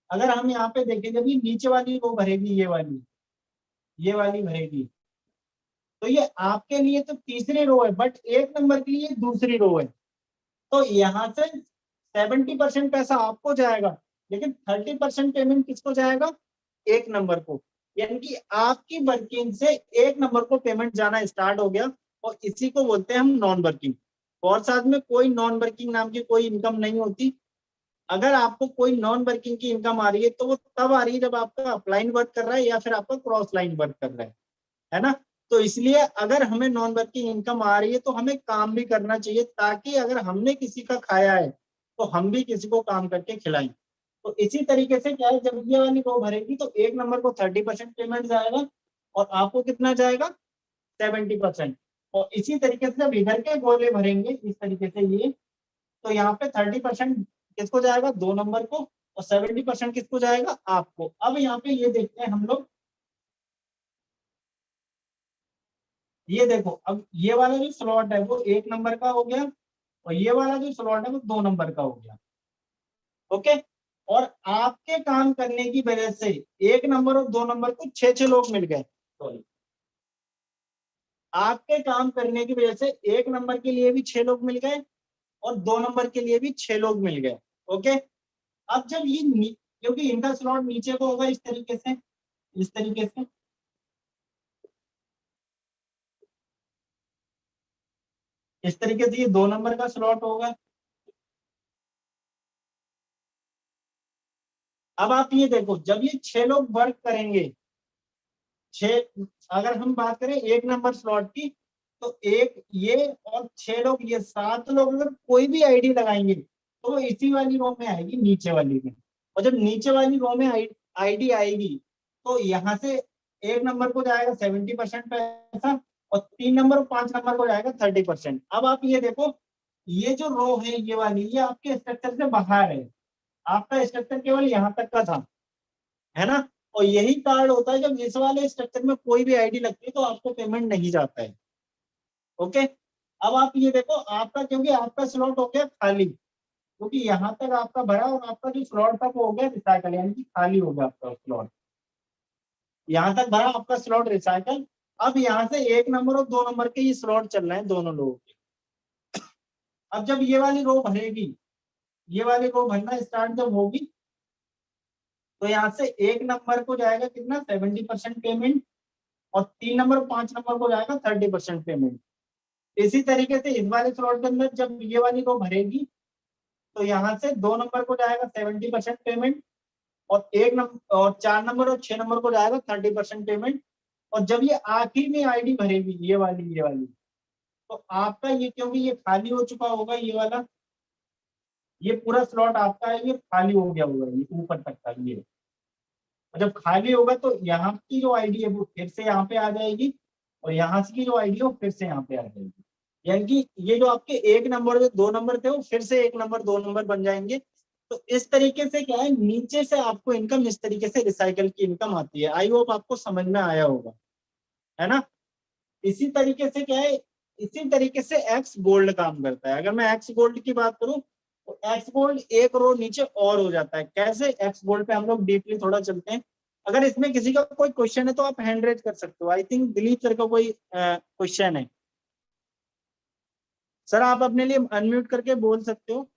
अगर हम यहाँ पे देखें, जब ये नीचे वाली रो भरेगी, ये वाली भरेगी, तो ये आपके लिए तो तीसरी रो है, बट 1 नंबर के लिए दूसरी रो है। तो यहाँ से 70% पैसा आपको जाएगा, लेकिन 30% पेमेंट किसको जाएगा? 1 नंबर को। यानी कि आपकी वर्किंग से 1 नंबर को पेमेंट जाना स्टार्ट हो गया, और इसी को बोलते हैं हम नॉन वर्किंग। और साथ में कोई नॉन वर्किंग नाम की कोई इनकम नहीं होती। अगर आपको कोई नॉन वर्किंग की इनकम आ रही है तो वो तब आ रही है जब आपका अपलाइन वर्क कर रहा है या फिर आपका क्रॉस लाइन वर्क कर रहा है ना। तो इसलिए अगर हमें नॉन वर्किंग इनकम आ रही है तो हमें काम भी करना चाहिए, ताकि अगर हमने किसी का खाया है तो हम भी किसी को काम करके खिलाएं। तो इसी तरीके से क्या है, जब ये वाली रो भरेगी तो 1 नंबर को 30% पेमेंट जाएगा, और आपको कितना जाएगा? 70%। और इसी तरीके से जब इधर के गोले भरेंगे इस तरीके से ये, तो यहाँ पे 30% किसको जाएगा? 2 नंबर को, और 70% किसको जाएगा? आपको। अब यहाँ पे ये देखते हैं हम लोग, ये देखो, अब ये वाला जो स्लॉट है वो 1 नंबर का हो गया, और ये वाला जो स्लॉट है वो 2 नंबर का हो गया। ओके, और आपके काम करने की वजह से 1 नंबर और 2 नंबर को 6 लोग मिल गए। सॉरी, आपके काम करने की वजह से 1 नंबर के लिए भी 6 लोग मिल गए, और 2 नंबर के लिए भी 6 लोग मिल गए। ओके, अब जब ये, क्योंकि इनका स्लॉट नीचे को होगा इस तरीके से, इस तरीके से, इस तरीके से ये 2 नंबर का स्लॉट होगा। अब आप ये देखो, जब ये 6 लोग वर्क करेंगे, 6, अगर हम बात करें 1 नंबर स्लॉट की, तो एक ये और 6 लोग, ये 7 लोग अगर कोई भी आईडी लगाएंगे तो वो इसी वाली रो में आएगी, नीचे वाली में। और जब नीचे वाली रो में आईडी आएगी तो यहाँ से 1 नंबर को जाएगा 70% पैसा, और 3 नंबर और 5 नंबर को जाएगा 30%। अब आप ये देखो, ये जो रो है ये वाली, ये आपके स्ट्रक्चर से बाहर है, आपका स्ट्रक्चर केवल यहाँ तक का था, है ना। और यही कार्ड होता है जब इस वाले स्ट्रक्चर में कोई भी आईडी लगती है तो आपको पेमेंट नहीं जाता है। ओके, अब आप ये देखो, आपका क्योंकि आपका स्लॉट हो गया खाली, क्योंकि यहाँ तक आपका भरा और आपका जो स्लॉट था वो हो गया रिसाइकल, यानी कि खाली हो गया आपका स्लॉट। यहाँ तक भरा आपका स्लॉट रिसाइकल। अब यहाँ से 1 नंबर और 2 नंबर के ये स्लॉट चल रहे हैं दोनों लोगों के। अब जब ये वाली रो भरेगी, ये वाली रो भरना स्टार्ट जब होगी, तो यहाँ से 1 नंबर को जाएगा कितना 70% पेमेंट, और 3 नंबर और 5 नंबर को जाएगा 30% पेमेंट। इसी तरीके से इस वाले स्लॉट के अंदर जब ये वाली रो भरेगी, तो यहाँ से 2 नंबर को जाएगा 70% पेमेंट, और 1 नंबर और 4 नंबर और 6 नंबर को जाएगा 30% पेमेंट। और जब ये आखिर में आईडी भरेगी, ये वाली, तो आपका ये क्योंकि ये खाली हो चुका होगा, ये वाला, ये पूरा स्लॉट आपका है, ये खाली हो गया होगा, ये ऊपर तक का ये। और जब खाली होगा तो यहाँ की जो आईडी है वो फिर से यहाँ पे आ जाएगी, और यहाँ की जो आईडी है वो फिर से यहाँ पे आ जाएगी। यानी कि ये जो आपके 1 नंबर और 2 नंबर थे वो फिर से 1 नंबर 2 नंबर बन जाएंगे। तो इस तरीके से क्या है, नीचे से आपको इनकम इस तरीके से रिसाइकल की इनकम आती है। आई होप आपको समझ में आया होगा, है ना। इसी तरीके से क्या है, इसी तरीके से एक्स गोल्ड काम करता है। अगर मैं एक्स गोल्ड की बात करूं तो एक्स गोल्ड एक रो नीचे और हो जाता है। कैसे, एक्स गोल्ड पे हम लोग डीपली थोड़ा चलते हैं। अगर इसमें किसी का कोई क्वेश्चन है तो आप हैंड रेज कर सकते हो। आई थिंक दिलीप सर का कोई क्वेश्चन है। सर आप अपने लिए अनम्यूट करके बोल सकते हो।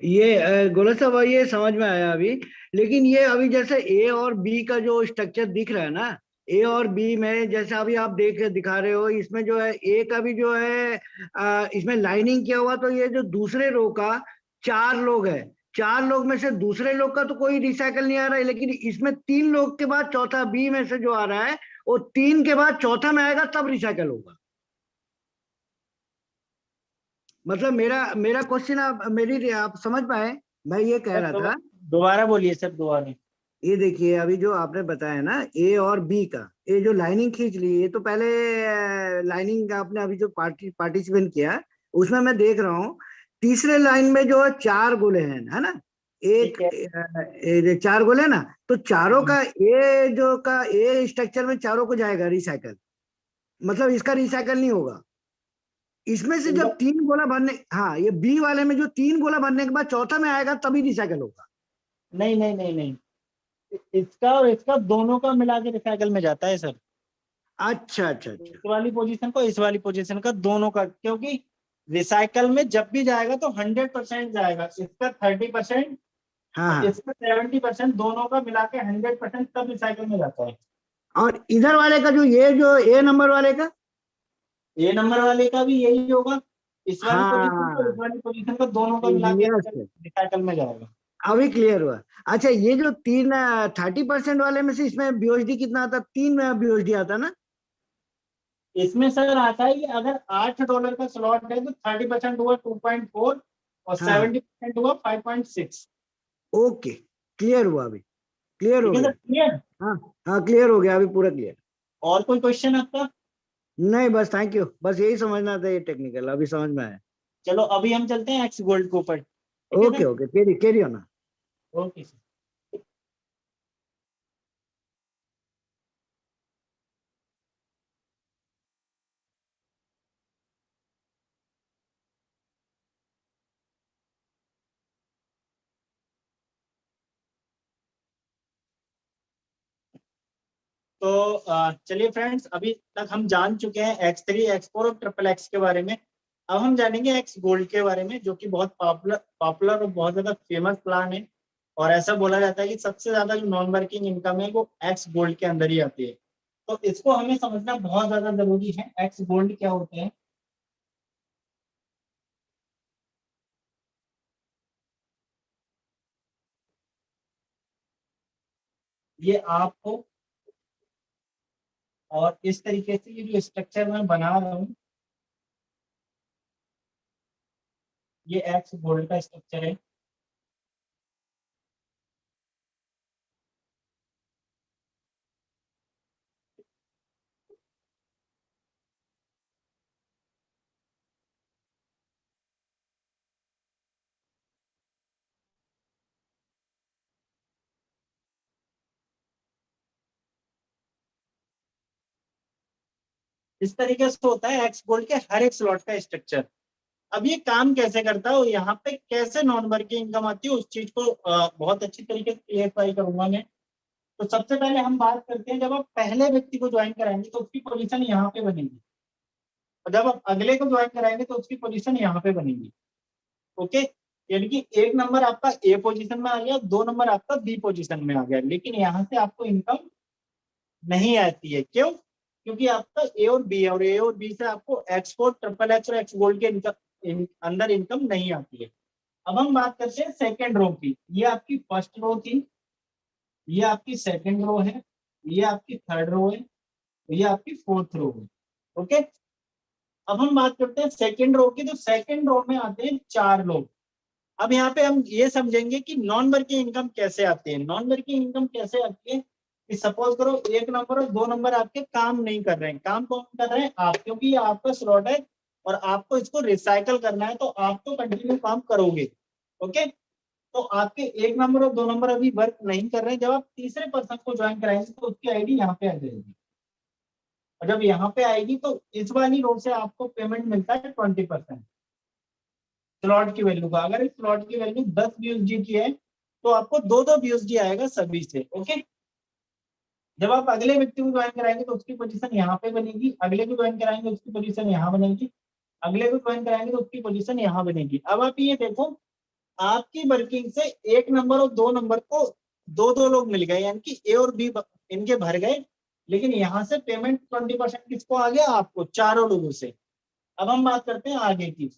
ये गोला साहब ये समझ में आया अभी। लेकिन ये अभी जैसे ए और बी का जो स्ट्रक्चर दिख रहा है ना, ए और बी में जैसे अभी आप देख दिखा रहे हो, इसमें जो है ए का भी जो है इसमें लाइनिंग किया हुआ, तो ये जो दूसरे रो का 4 लोग है, 4 लोग में से दूसरे लोग का तो कोई रिसाइकल नहीं आ रहा है, लेकिन इसमें 3 लोग के बाद चौथा बी में से जो आ रहा है वो 3 के बाद चौथा में आएगा तब रिसाइकल होगा। मतलब मेरा मेरा क्वेश्चन आप समझ पाए? मैं ये कह सर रहा था, दोबारा बोलिए सर, दोबारा। ये देखिए अभी जो आपने बताया ना ए और बी का, ये जो लाइनिंग खींच ली, ये तो पहले लाइनिंग आपने अभी जो पार्टिसिपेंट किया उसमें मैं देख रहा हूँ, तीसरे लाइन में जो है 4 गोले हैं, है ना। एक ठीक है। ये 4 गोले ना, तो चारों हम्म, का ए जो का ए स्ट्रक्चर में चारों को जाएगा रिसाइकल, मतलब इसका रिसाइकल नहीं होगा। इसमें से जब इनका- 3 गोला भरने, हाँ ये बी वाले में जो 3 गोला भरने के बाद चौथा में आएगा तभी रिसाइकल होगा। नहीं नहीं नहीं नहीं, इसका और इसका दोनों का मिला के रिसाइकल में जाता है सर। अच्छा अच्छा इस अच्छा। वाली पोजीशन को, इस वाली पोजीशन का, दोनों का, क्योंकि रिसाइकल में जब भी जाएगा तो 100% जाएगा, इसका 30% हाँ और हाँ। इसका 70%, दोनों का मिला के 100% तब रिसाइकल में जाता है। और इधर वाले का जो ये जो ए नंबर वाले का, ए नंबर वाले का भी यही होगा, इस वाली पोजीशन को, इस हाँ वाली पोजीशन को, दोनों का मिला के यस, रिसाइकल में जाएगा। अभी क्लियर हुआ। अच्छा ये जो 30% वाले में से इसमें बीओएसडी कितना आता? 3 बीओएसडी आता ना? इसमें सर आता है कि अगर $8 का स्लॉट है तो 30% हुआ 2.4, और हाँ हाँ, 70% हुआ 5.6। ओके, क्लियर हुआ अभी, क्लियर हो ठीक है सर, गया। क्लियर। हाँ हाँ, क्लियर हो गया अभी, पूरा क्लियर। और कोई क्वेश्चन आपका? नहीं बस थैंक यू, बस यही समझना था, ये टेक्निकल अभी समझ में आया। चलो अभी हम चलते हैं एक्स गोल्ड के ऊपर, ठीक है okay sir. Okay, carry carry on. Okay sir. तो चलिए फ्रेंड्स, अभी तक हम जान चुके हैं X3, X4 और ट्रिपल एक्स के बारे में। अब हम जानेंगे एक्स गोल्ड के बारे में, जो कि बहुत पॉपुलर पॉपुलर और बहुत ज्यादा फेमस प्लान है। और ऐसा बोला जाता है कि सबसे ज्यादा जो नॉन वर्किंग इनकम है वो एक्स गोल्ड के अंदर ही आती है। तो इसको हमें समझना बहुत ज्यादा जरूरी है। एक्स गोल्ड क्या होते हैं? ये आपको, और इस तरीके से ये जो स्ट्रक्चर मैं बना रहा हूँ, ये एक्स गोल्ड का स्ट्रक्चर है। इस तरीके से होता है एक्स गोल्ड के हर एक स्लॉट का स्ट्रक्चर। अब ये काम कैसे करता है और यहाँ पे कैसे नॉन वर्किंग इनकम आती है, उस चीज को बहुत अच्छी तरीके से क्लियरफाई करूंगा मैं। तो सबसे पहले हम बात करते हैं, जब आप पहले व्यक्ति को ज्वाइन कराएंगे तो उसकी पोजीशन यहाँ पे बनेगी, और जब आप अगले को ज्वाइन कराएंगे तो उसकी पोजीशन यहाँ पे बनेगी। ओके, यानी कि एक नंबर आपका ए पोजीशन में आ गया, 2 नंबर आपका बी पोजीशन में आ गया, लेकिन यहाँ से आपको इनकम नहीं आती है। क्यों? क्योंकि आपका ए और बी है, और ए और बी से आपको एक्सपोर्ट, ट्रिपल एक्स और एक्स गोल्ड के अंदर इनकम नहीं आती है। अब हम बात करते हैं सेकेंड रो की। ये आपकी फर्स्ट रो थी, ये आपकी सेकेंड रो है, ये आपकी थर्ड रो है, ये आपकी फोर्थ रो है। ओके, अब हम बात करते हैं सेकेंड रो की। तो सेकेंड रो में आते हैं 4 लोग। अब यहाँ पे हम ये समझेंगे कि नॉन वर्किंग इनकम कैसे आती है। नॉन वर्किंग इनकम कैसे आती है कि सपोज करो 1 नंबर और 2 नंबर आपके काम नहीं कर रहे हैं। काम कौन कर रहे हैं? आप, क्योंकि ये आपका स्लॉट है और आपको इसको रिसाइकल करना है, तो आप तो कंटिन्यू काम करोगे। ओके, तो आपके 1 नंबर और 2 नंबर अभी वर्क नहीं कर रहे हैं। जब आप तीसरे पर्सन को ज्वाइन कराएंगे तो उसकी आईडी यहाँ पे आ जाएगी, और जब यहाँ पे आएगी तो इस वाली रो से आपको पेमेंट मिलता है 20% स्लॉट की वैल्यू का। अगर इस स्लॉट की वैल्यू 10 BUSD की है तो आपको 2-2 BUSD आएगा सभी से। ओके, जब आप अगले व्यक्ति को ज्वाइन कराएंगे तो उसकी पोजीशन यहाँ पे बनेगी, अगले को ज्वाइन कराएंगे उसकी पोजीशन यहाँ बनेगी, अगले को ज्वाइन कराएंगे तो उसकी पोजीशन यहाँ बनेगी। अब आप ये देखो, आपकी वर्किंग से 1 नंबर और 2 नंबर को 2-2 लोग मिल गए, यानी कि ए और बी इनके भर गए, लेकिन यहाँ से पेमेंट 20% किसको आ गया? आपको, चारों लोगों से। अब हम बात करते हैं आगे की।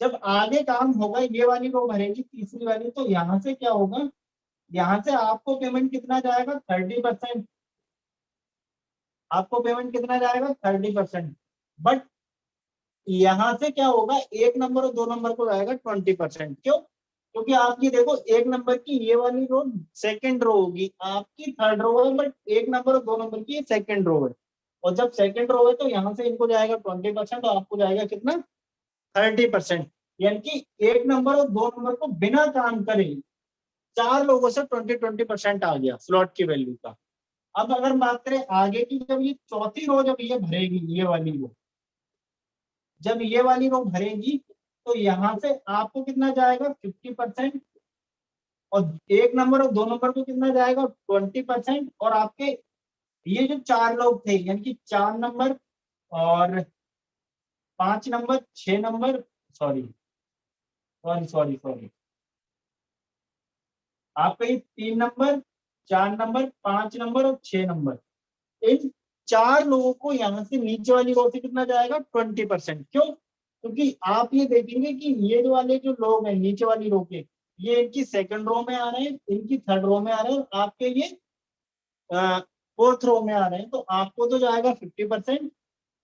जब आगे काम होगा, ये वाली रो भरेगी तीसरी वाली, तो यहाँ से क्या होगा? यहाँ से आपको पेमेंट कितना जाएगा? 30%। आपको पेमेंट कितना जाएगा? 30%। बट यहाँ से क्या होगा? 1 नंबर और 2 नंबर को जाएगा 20%। क्यों? क्योंकि आप ये देखो, 1 नंबर की ये वाली रो सेकंड रो होगी, आपकी थर्ड रो है, बट 1 नंबर और 2 नंबर की सेकंड रो है, और जब सेकंड रो है तो यहाँ से इनको जाएगा 20%, और आपको जाएगा कितना? 30%। यानी कि 1 नंबर और 2 नंबर को बिना काम करे 4 लोगों से 20% आ गया स्लॉट की वैल्यू का। अब अगर बात करें आगे की, जब ये चौथी रो जब ये भरेगी, ये वाली रो जब ये वाली रो भरेगी तो यहाँ से आपको कितना जाएगा? 50%, और 1 नंबर और 2 नंबर को कितना जाएगा? 20%। और आपके ये जो 4 लोग थे, यानी कि 4 नंबर और 5 number, 6 number, sorry sorry sorry sorry आपका ये 3 नंबर, 4 नंबर, 5 नंबर और 6 नंबर, इन 4 लोगों को यहाँ से नीचे वाली रो से कितना जाएगा? 20%। क्यों? क्योंकि आप ये देखेंगे कि ये जो वाले जो लोग हैं नीचे वाली रो के, ये इनकी सेकंड रो में आ रहे हैं, इनकी थर्ड रो में आ रहे हैं, और आपके ये फोर्थ रो में आ रहे हैं, तो आपको तो जाएगा 50%।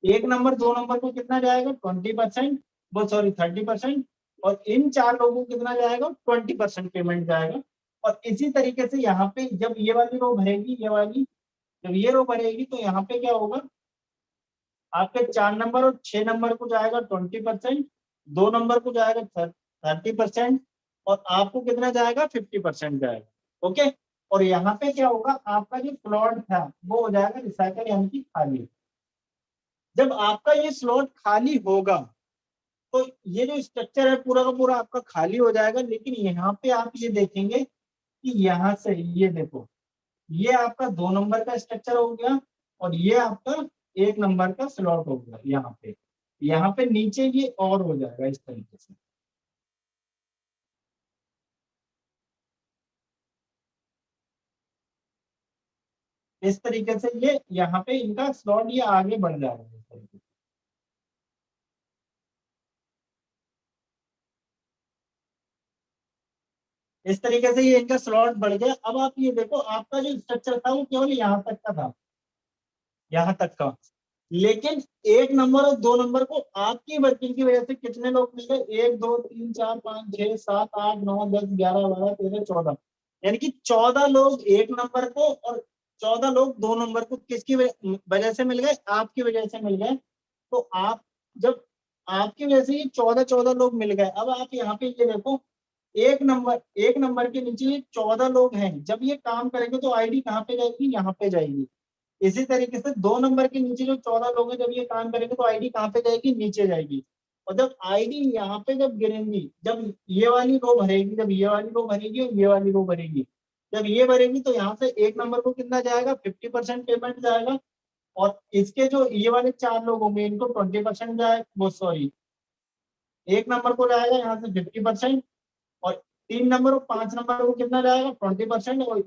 1 नंबर 2 नंबर को कितना जाएगा? 20%, वो सॉरी 30%, और इन 4 लोगों को कितना जाएगा? 20% पेमेंट जाएगा। और इसी तरीके से यहाँ पे जब ये वाली रो भरेगी, ये वाली जब ये रो भरेगी, तो यहाँ पे क्या होगा? आपके 4 नंबर और 6 नंबर को जाएगा 20%, 2 नंबर को जाएगा 30%, और आपको कितना जाएगा? 50% जाएगा। ओके, और यहाँ पे क्या होगा? आपका जो स्लॉट था वो हो जाएगा रिसाइकल, यानी कि खाली। जब आपका ये स्लॉट खाली होगा तो ये जो स्ट्रक्चर है पूरा का पूरा आपका खाली हो जाएगा। लेकिन यहाँ पे आप ये देखेंगे कि यहाँ से ये देखो, ये आपका 2 नंबर का स्ट्रक्चर हो गया, और ये आपका 1 नंबर का स्लॉट हो गया। यहाँ पे नीचे ये और हो जाएगा इस तरीके से। इस तरीके से ये यहाँ पे इनका स्लॉट ये आगे बढ़ जाएगा इस तरीके से। इस तरीके से ये इनका स्लॉट बढ़ गया। अब आप ये देखो, आपका जो स्ट्रक्चर था वो केवल यहाँ तक का था, यहाँ तक का। लेकिन 1 नंबर और 2 नंबर को आपकी वर्किंग की वजह से कितने लोग मिल गए? 1 2 3 4 5 6 7 8 9 10 11 12 13 14, यानी कि 14 लोग 1 नंबर को और 14 लोग 2 नंबर को किसकी वजह से मिल गए? आपकी वजह से मिल गए। तो आप जब आपकी वजह से ये 14 लोग मिल गए। अब आप यहाँ पे ये देखो, 1 नंबर के नीचे ये 14 लोग हैं, जब ये काम करेंगे तो आईडी कहाँ पे जाएगी? यहाँ पे जाएगी। इसी तरीके से 2 नंबर के नीचे जो 14 लोग हैं, जब ये काम करेंगे तो आईडी कहाँ पे जाएगी, नीचे जाएगी। और जब आईडी यहाँ पे जब गिरेंगी, जब ये वाली रो भरेगी, जब ये वाली रो भरेगी और ये वाली रो भरेगी, जब ये भरेगी तो यहाँ से 1 नंबर को कितना जाएगा, 50% पेमेंट जाएगा। और इसके जो ये वाले 4 लोग होंगे इनको 20% जाए, वो सॉरी 1 नंबर को जाएगा यहाँ से 50%, और 3 नंबर और 5 नंबर को कितना जाएगा, 20%, और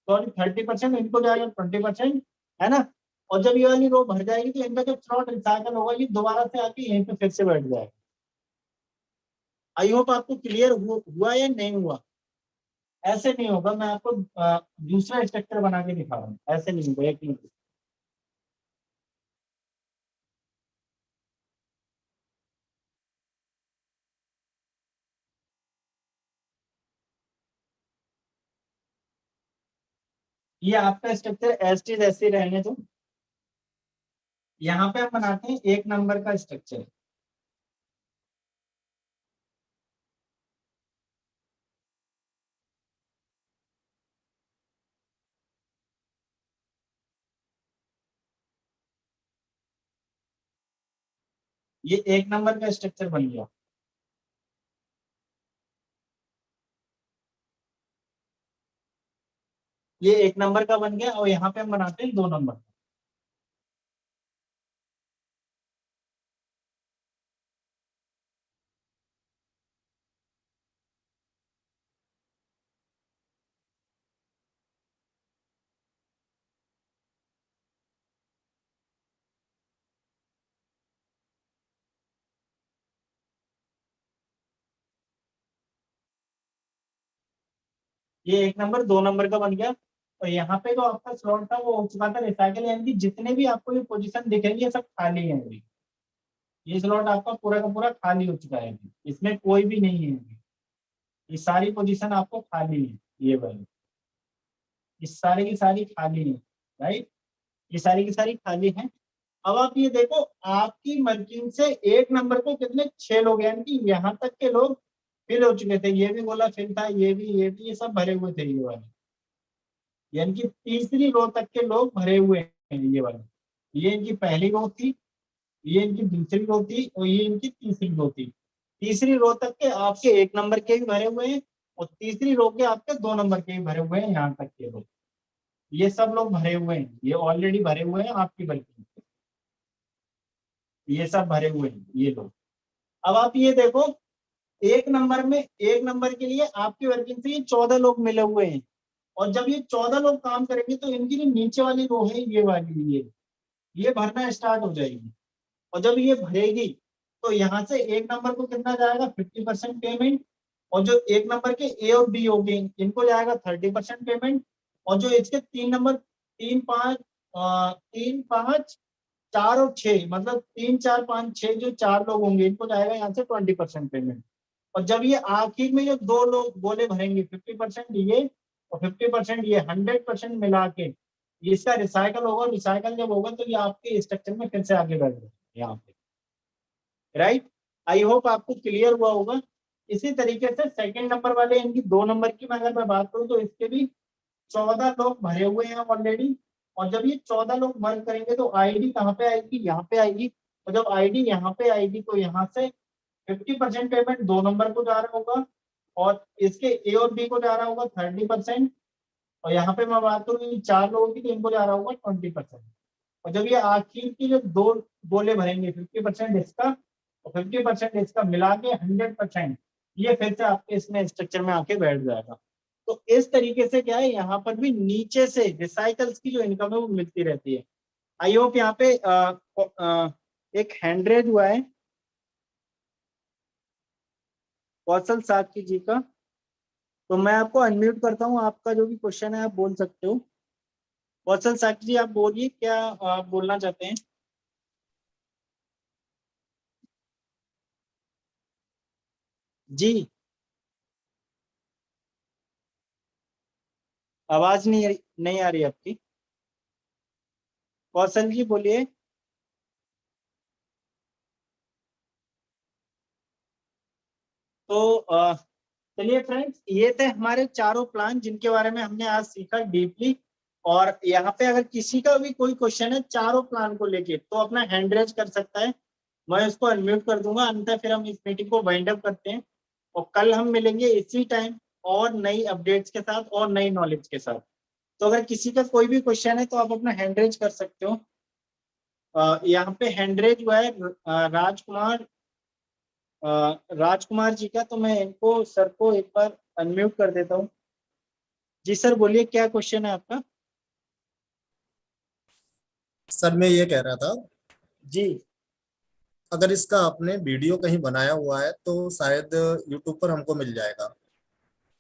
सॉरी 30% इनको जाएगा 20%, है ना। और जब ये वाली रो भर जाएगी तो इनका जो स्लॉट रिसाइकल होगा ये दोबारा से आके यहीं पे फिर से बैठ जाएगा। आई होप आपको क्लियर हुआ या नहीं हुआ। ऐसे नहीं होगा, मैं आपको दूसरा स्ट्रक्चर बना के दिखा रहा हूँ, ऐसे नहीं होगा, एक मिनट। ये आपका स्ट्रक्चर एज इट इज ऐसे ही रहने दो। यहाँ पे हम बनाते हैं 1 नंबर का स्ट्रक्चर। ये 1 नंबर का स्ट्रक्चर बन गया। ये 1 नंबर का बन गया, और यहाँ पे हम बनाते हैं 2 नंबर। ये 1 नंबर 2 नंबर का बन गया। और यहाँ पे जो आपका स्लॉट था वो हो चुका था रिसाइकल, यानी कि जितने भी आपको ये पोजीशन दिखेंगे ये सब खाली है अभी। ये स्लॉट आपका पूरा का पूरा खाली हो चुका है अभी, इसमें कोई भी नहीं है अभी। ये सारी पोजीशन आपको खाली है, ये वाली, ये सारी की सारी खाली है, राइट। ये सारी की सारी खाली है। अब आप ये देखो, आपकी मर्जी से 1 नंबर को कितने 6 लोग, यानी कि यहाँ तक के लोग फिल हो चुके थे। ये भी बोला फिल था, ये भी, ये सब भरे हुए थे ये वाले, यानी कि तीसरी रो तक के लोग भरे हुए हैं ये वाले। ये इनकी पहली रो थी, ये इनकी दूसरी रो थी, और ये इनकी तीसरी रो थी। तीसरी रो तक के आपके 1 नंबर के भी भरे हुए हैं, और तीसरी रो के आपके 2 नंबर के भी भरे हुए हैं, यहाँ तक के लोग, ये सब लोग भरे हुए हैं, ये ऑलरेडी भरे हुए हैं आपकी बल्कि, ये सब भरे हुए हैं ये लोग। अब आप ये देखो, 1 नंबर के लिए आपकी वर्किंग से ये 14 लोग मिले हुए हैं। और जब ये 14 लोग काम करेंगे तो इनकी जो नीचे वाली रो है ये वाली, ये भरना स्टार्ट हो जाएगी। और जब ये भरेगी तो यहाँ से 1 नंबर को कितना जाएगा, 50% पेमेंट। और जो 1 नंबर के ए और बी हो गए इनको जाएगा 30% पेमेंट। और जो इसके 3 नंबर, 3 5 4 और 6, मतलब 3 4 5 6 जो 4 लोग होंगे इनको जाएगा यहाँ से 20% पेमेंट। और जब ये आखिर में जो 2 लोग गोले भरेंगे 50% ये और 50% ये, 100% मिला के ये इसका रिसाइकल होगा। रिसाइकल जब होगा तो ये आपके स्ट्रक्चर में फिर से आगे बढ़ जाएगा यहाँ पे, राइट। आई होप आपको क्लियर हुआ होगा। इसी तरीके से सेकंड नंबर वाले, इनकी 2 नंबर की मैं अगर मैं बात करूं तो इसके भी 14 लोग भरे हुए हैं ऑलरेडी। और जब ये 14 लोग वर्क करेंगे तो आईडी कहाँ पे आएगी, यहाँ पे आएगी। और जब आईडी यहाँ पे आएगी तो यहाँ से 50% पेमेंट 2 नंबर को जा रहा होगा, और इसके ए और बी को जा रहा होगा 30%। और यहाँ पे मैं बात करूँ 4 लोगों की तो इनको जा रहा होगा 20%। और जब ये आखिर की जो 2 गोले भरेंगे 50% इसका और 50% इसका मिला के 100%, ये फिर से आपके इसमें स्ट्रक्चर में आके बैठ जाएगा। तो इस तरीके से क्या है, यहाँ पर भी नीचे से रिसाइकल्स की जो इनकम है वो मिलती रहती है। आई होप यहाँ पे एक हैंड रेज हुआ है कौशल साक्षी जी का, तो मैं आपको अनम्यूट करता हूँ, आपका जो भी क्वेश्चन है आप बोल सकते हो। कौशल साक्षी जी आप बोलिए, क्या आप बोलना चाहते हैं। जी, आवाज नहीं आ रही आपकी। कौशल जी बोलिए। तो चलिए फ्रेंड्स, ये थे हमारे चारों प्लान जिनके बारे में हमने आज सीखा डीपली। और यहाँ पे अगर किसी का भी कोई क्वेश्चन है चारों प्लान को लेके तो अपना हैंड रेज कर सकता है, मैं उसको अनम्यूट कर दूंगा। अंततः फिर हम इस मीटिंग को वाइंड अप करते हैं और कल हम मिलेंगे इसी टाइम और नई अपडेट्स के साथ और नई नॉलेज के साथ। तो अगर किसी का कोई भी क्वेश्चन है तो आप अपना हैंड रेज कर सकते हो। यहाँ पे हैंड रेज हुआ है राजकुमार जी का, तो मैं इनको सर को एक बार अनम्यूट कर देता हूँ। जी सर बोलिए, क्या क्वेश्चन है आपका? सर मैं ये कह रहा था, जी अगर इसका आपने वीडियो कहीं बनाया हुआ है तो शायद यूट्यूब पर हमको मिल जाएगा।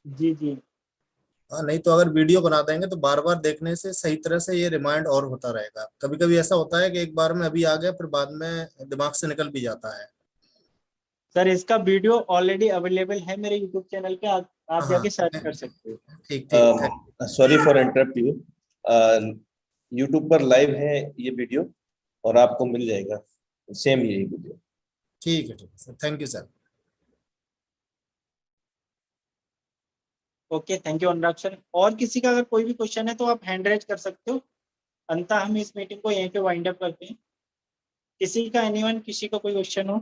जी जी हाँ, नहीं तो अगर वीडियो बना देंगे तो बार बार देखने से सही तरह से ये रिमाइंड और होता रहेगा। कभी कभी ऐसा होता है कि एक बार में अभी आ गया फिर बाद में दिमाग से निकल भी जाता है। सर, इसका वीडियो ऑलरेडी अवेलेबल है मेरे यूट्यूब चैनल पे, आप हाँ जाके सर्च हाँ, कर सकते हो। ठीक ठीक। Sorry for interrupt you. YouTube पर लाइव है ये वीडियो और आपको मिल जाएगा सेम यही वीडियो। ठीक है sir, thank you sir. Okay, thank you Anurag sir. और किसी का अगर कोई भी क्वेश्चन है तो आप हैंड रेज कर सकते हो। अंततः हम इस मीटिंग को यहीं पे वाइंड अप करते हैं। किसी का एनीवन, किसी का कोई क्वेश्चन हो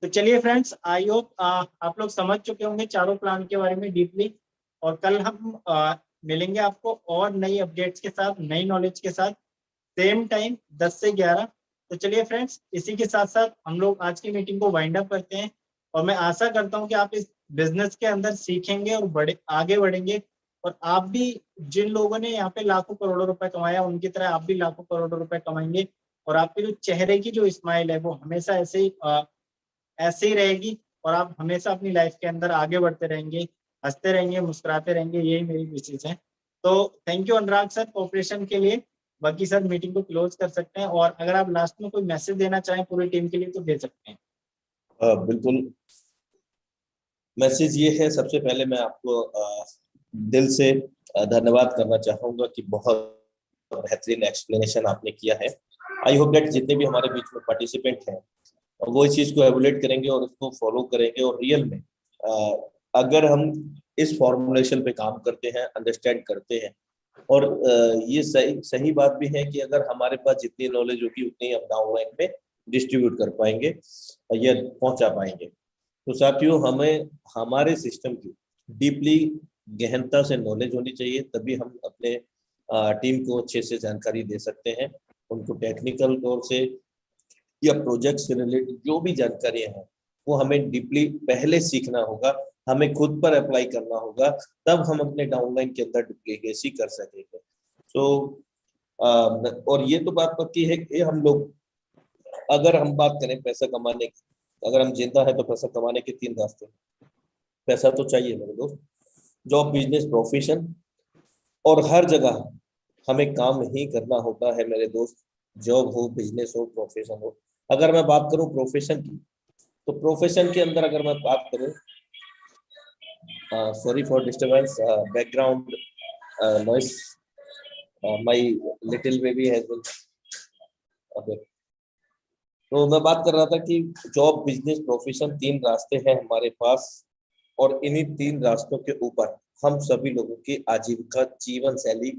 तो चलिए फ्रेंड्स, आई होप आप लोग समझ चुके होंगे चारों प्लान के बारे में डीपली। और कल हम मिलेंगे आपको और नई अपडेट्स के साथ, नई नॉलेज के साथ, सेम टाइम 10 से 11। तो चलिए फ्रेंड्स, इसी के साथ साथ हम लोग आज की मीटिंग को वाइंड अप करते हैं। और मैं आशा करता हूं कि आप इस बिजनेस के अंदर सीखेंगे और आगे बढ़ेंगे। और आप भी, जिन लोगों ने यहाँ पे लाखों करोड़ों रुपए कमाया, उनकी तरह आप भी लाखों करोड़ों रुपए कमाएंगे। और आपके जो चेहरे की जो स्माइल है वो हमेशा ऐसे ही रहेगी। और आप हमेशा अपनी लाइफ के अंदर आगे बढ़ते रहेंगे, हंसते रहेंगे, मुस्कुराते रहेंगे। यही मेरी विशेष है। तो thank you Anurag sir cooperation के लिए। बाकी सर मीटिंग को क्लोज कर सकते हैं, और अगर आप लास्ट में कोई मैसेज देना चाहें पूरी टीम के लिए तो दे सकते हैं। बिल्कुल, मैसेज ये है, सबसे पहले मैं आपको दिल से धन्यवाद करना चाहूंगा कि बहुत बेहतरीन एक्सप्लेनेशन आपने किया है। आई होप दैट जितने भी हमारे बीच में पार्टिसिपेंट हैं वो इस चीज को एवोलेट करेंगे और उसको फॉलो करेंगे। और रियल में अगर हम इस फॉर्मुलेशन पे काम करते हैं, अंडरस्टैंड करते हैं, और ये सही बात भी है कि अगर हमारे पास जितनी नॉलेज होगी उतनी हम डाउनलाइन में डिस्ट्रीब्यूट कर पाएंगे या पहुंचा पाएंगे। तो साथियों, हमें हमारे सिस्टम की डीपली गहनता से नॉलेज होनी चाहिए, तभी हम अपने टीम को अच्छे से जानकारी दे सकते हैं। उनको टेक्निकल तौर से या प्रोजेक्ट से रिलेटेड जो भी जानकारियां हैं वो हमें डीपली पहले सीखना होगा, हमें खुद पर अप्लाई करना होगा, तब हम अपने डाउनलाइन के अंदर डुप्लीकेसी कर सकेंगे। तो और ये तो बात पक्की है कि हम लोग, अगर हम बात करें पैसा कमाने की, अगर हम जिंदा है तो पैसा कमाने के 3 रास्ते हैं। पैसा तो चाहिए मेरे दोस्त, जॉब, बिजनेस, प्रोफेशन, और हर जगह हमें काम ही करना होता है मेरे दोस्त, जॉब हो, बिजनेस हो, प्रोफेशन हो। अगर मैं बात करूं प्रोफेशन की, तो प्रोफेशन के अंदर अगर मैं बात करूं, sorry for disturbance, background noise, my little baby has been, okay. तो मैं बात कर रहा था कि जॉब, बिजनेस, प्रोफेशन 3 रास्ते हैं हमारे पास, और इन्हीं 3 रास्तों के ऊपर हम सभी लोगों की आजीविका, जीवन शैली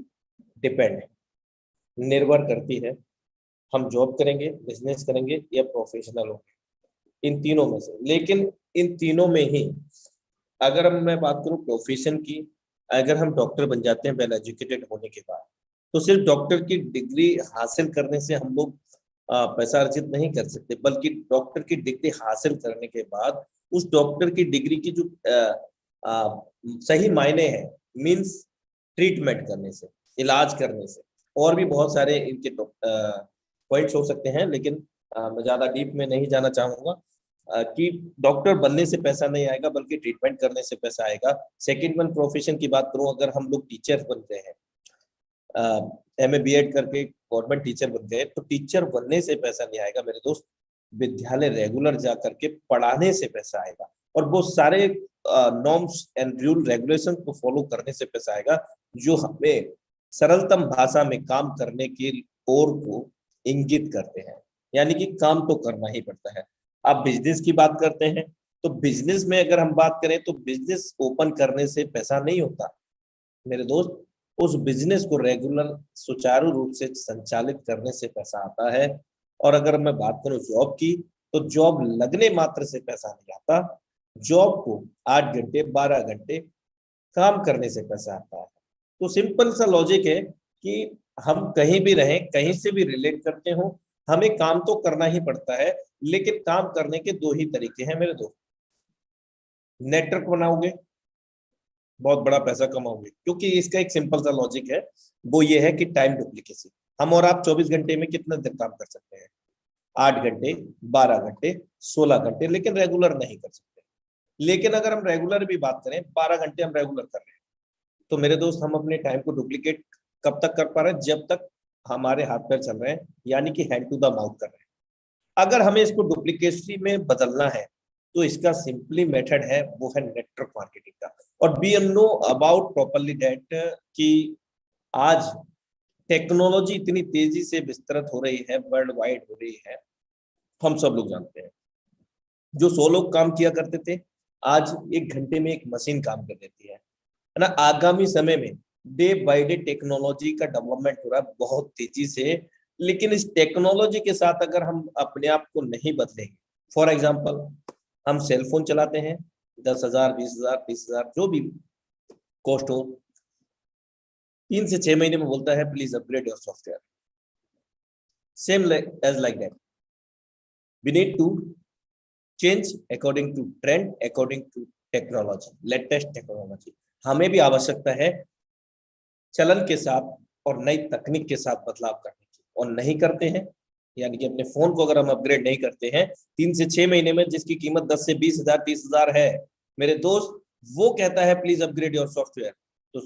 डिपेंड है, निर्भर करती है। हम जॉब करेंगे, बिजनेस करेंगे या प्रोफेशनल होंगे, इन तीनों में से। लेकिन इन तीनों में ही अगर मैं बात करूं प्रोफेशन की, अगर हम डॉक्टर बन जाते हैं वेल एजुकेटेड होने के बाद, तो सिर्फ डॉक्टर की डिग्री हासिल करने से हम लोग पैसा अर्जित नहीं कर सकते, बल्कि डॉक्टर की डिग्री हासिल करने के बाद उस डॉक्टर की डिग्री की जो सही मायने हैं, मीन्स ट्रीटमेंट करने से, इलाज करने से, और भी बहुत सारे इनके पॉइंट्स हो सकते हैं, लेकिन मैं ज्यादा डीप में नहीं जाना चाहूंगा कि डॉक्टर बनने से पैसा नहीं आएगा बल्कि ट्रीटमेंट करने से पैसा आएगा। सेकंड वन, प्रोफेशन की बात करूं, अगर हम लोग टीचर बन गए हैं, MA BEd करके गवर्नमेंट टीचर बन गए, तो टीचर बनने से पैसा नहीं आएगा मेरे दोस्त, विद्यालय रेगुलर जा करके पढ़ाने से पैसा आएगा, और वो सारे नॉर्म्स एंड रूल रेगुलेशन को फॉलो करने से पैसा आएगा, जो हमें सरलतम भाषा में काम करने की ओर को इंगित करते हैं। यानी कि काम तो करना ही पड़ता है। आप बिजनेस की बात करते हैं, तो बिजनेस में अगर हम बात करें तो बिजनेस ओपन करने से पैसा नहीं होता, मेरे दोस्त, उस बिजनेस को रेगुलर सुचारू रूप से संचालित करने से पैसा आता है। और अगर मैं बात करूं जॉब की, तो जॉब लगने मात्र से पैसा नहीं आता, जॉब को 8 घंटे 12 घंटे काम करने से पैसा आता है। तो सिंपल सा लॉजिक है कि हम कहीं भी रहें, कहीं से भी रिलेट करते हो, हमें काम तो करना ही पड़ता है, लेकिन काम करने के 2 ही तरीके हैं मेरे दोस्त। नेटवर्क बनाओगे, बहुत बड़ा पैसा कमाओगे, क्योंकि इसका एक सिंपल सा लॉजिक है, वो ये है कि टाइम डुप्लीकेसी। हम और आप 24 घंटे में कितना देर काम कर सकते हैं? 8 घंटे 12 घंटे 16 घंटे, लेकिन रेगुलर नहीं कर सकते। लेकिन अगर हम रेगुलर भी बात करें, 12 घंटे हम रेगुलर कर रहे हैं, तो मेरे दोस्त हम अपने टाइम को डुप्लीकेट कब तक कर पा रहे हैं? जब तक हमारे हाथ पैर चल रहे हैं, यानी कि हैंड टू द माउथ कर रहे हैं। अगर हमें इसको डुप्लीकेसी में बदलना है, तो इसका सिंपली मेथड है, वो है नेटवर्क मार्केटिंग का। और be know about properly that कि आज टेक्नोलॉजी इतनी तेजी से विस्तृत हो रही है, वर्ल्ड वाइड हो रही है, हम सब लोग जानते हैं। जो 100 लोग काम किया करते थे, आज 1 घंटे में एक मशीन काम कर देती है ना। आगामी समय में डे बाय डे टेक्नोलॉजी का डेवलपमेंट हो रहा है बहुत तेजी से, लेकिन इस टेक्नोलॉजी के साथ अगर हम अपने आप को नहीं बदलेंगे, फॉर एग्जांपल हम सेल फोन चलाते हैं, 10,000 20,000 30,000 जो भी कॉस्ट हो, 3 से 6 महीने में बोलता है please upgrade your software. Same as like that, we need to change according to trend, according to technology, latest technology. हमें भी आवश्यकता है चलन के साथ और नई तकनीक के साथ बदलाव करने की, और नहीं करते हैं, यानी कि अपने फोन को अगर हम अपग्रेड नहीं करते हैं 3 से 6 महीने में, जिसकी कीमत 10 से 20,000 30,000 है मेरे दोस्त, वो कहता है प्लीज अपग्रेड योर सॉफ्टवेयर, तो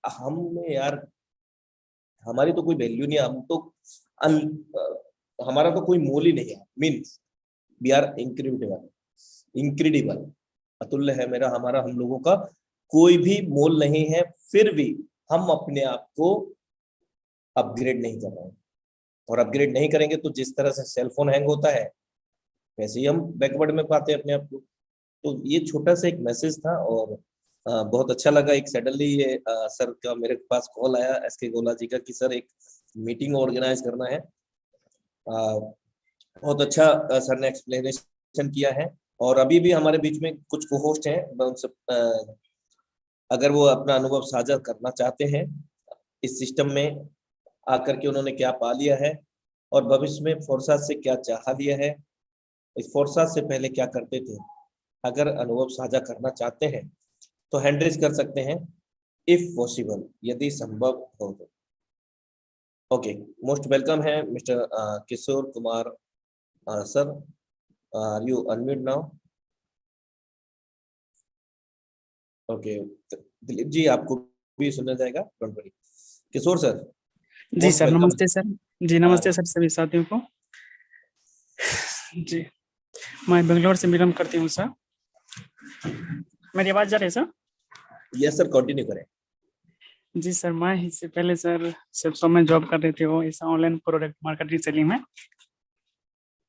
हम यार, हमारी तो कोई वैल्यू नहीं है, हम तो हमारा तो कोई मोल ही नहीं है। मीन्स वी आर इनक्रेडिबल, अतुल्य है मेरा हमारा, हम लोगों का कोई भी मोल नहीं है, फिर भी हम अपने आप को अपग्रेड नहीं कर रहे हैं। और अपग्रेड नहीं करेंगे तो जिस तरह से सेल फोन हैंग होता है, वैसे ही हम बैकवर्ड में पाते हैं अपने आप को। तो ये छोटा सा एक मैसेज था, और बहुत अच्छा लगा। एक सडनली ये सर का मेरे पास कॉल आया एसके गोला जी का कि सर एक मीटिंग ऑर्गेनाइज करना है। बहुत अच्छा सर ने एक्सप्लेनेशन किया है, और अभी भी हमारे बीच में कुछ को होस्ट हैं, मैं उनसे अगर वो अपना अनुभव साझा करना चाहते हैं इस सिस्टम में आकर के उन्होंने क्या पा लिया है, और भविष्य में फोर्साज से क्या चाह लिया है, इस फोर्साज से पहले क्या करते थे, अगर अनुभव साझा करना चाहते हैं तो हैंड रेज कर सकते हैं, इफ पॉसिबल, यदि संभव हो तो। ओके, मोस्ट वेलकम है mister Kishore Kumar sir, are you unmute now? Okay, Dilip ji आपको भी सुना जाएगा, don't worry. Kishore sir ji sir, नमस्ते सर। जी नमस्ते सर सभी साथियों को। जी मैं बेंगलोर से बिलोंग करती हूँ सर। मेरी आवाज जा रही है सर? यस सर, कंटिन्यू करें। जी सर, मैं इससे पहले सर सेल्सो में जॉब कर रही थी, वो ऐसा ऑनलाइन प्रोडक्ट मार्केटिंग सेलिंग में।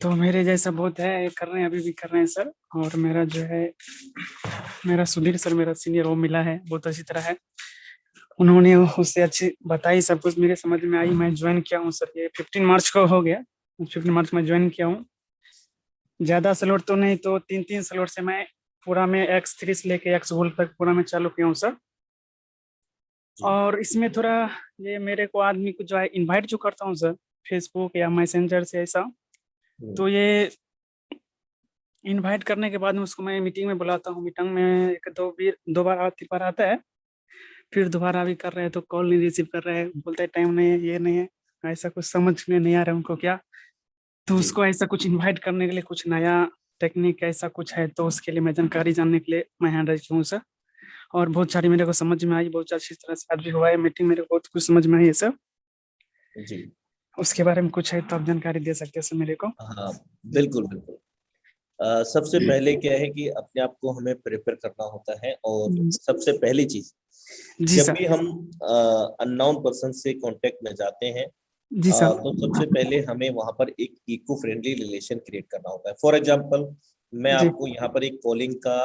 तो मेरे जैसा बहुत है, कर रहे हैं, अभी भी कर रहे हैं सर। और मेरा जो है, मेरा सुधीर सर मेरा सीनियर, वो मिला है, बहुत अच्छी तरह है। उन्होंने उससे अच्छी बताई, सब कुछ मेरे समझ में आई। मैं ज्वाइन किया हूँ सर, ये 15 मार्च को हो गया। 15 मार्च में ज्वाइन किया हूँ। ज्यादा स्लॉट तो नहीं, तो 3 स्लॉट से मैं पूरा में X3 से लेके X गोल्ड तक पूरा में चालू किया हूँ सर। और इसमें थोड़ा ये मेरे को आदमी को जो है इनवाइट जो करता हूँ सर, फेसबुक या मैसेंजर से ऐसा, तो ये इनवाइट करने के बाद में उसको मैं मीटिंग में बुलाता हूँ। मीटिंग में 2 बार 3 बार आता है, फिर दोबारा भी कर रहे हैं तो कॉल नहीं रिसीव कर रहे हैं, बोलते हैं टाइम नहीं है, ये नहीं है, ऐसा कुछ समझ में नहीं आ रहा है उनको क्या। तो उसको ऐसा कुछ इनवाइट करने के लिए कुछ नया टेक्निक ऐसा कुछ है, तो उसके लिए मैं जानकारी जानने के लिए मैं हैंड रेज हूँ सर। और बहुत सारी मेरे को समझ में आई, बहुत अच्छी तरह से आज भी हुआ है मीटिंग, मेरे को बहुत कुछ समझ में आई है सर जी। उसके बारे में कुछ है तो आप जानकारी दे सकते हैं सर मेरे को? हाँ बिल्कुल बिल्कुल। सबसे पहले क्या है कि अपने आप को हमें प्रिपेयर करना होता है, और सबसे पहली चीज जी जब सर। भी हम अननोन पर्सन से कांटेक्ट में जाते हैं, जी सर। तो सबसे पहले हमें वहां पर एक इको फ्रेंडली रिलेशन क्रिएट करना होता है। फॉर एग्जांपल मैं जी। आपको यहाँ पर एक कॉलिंग का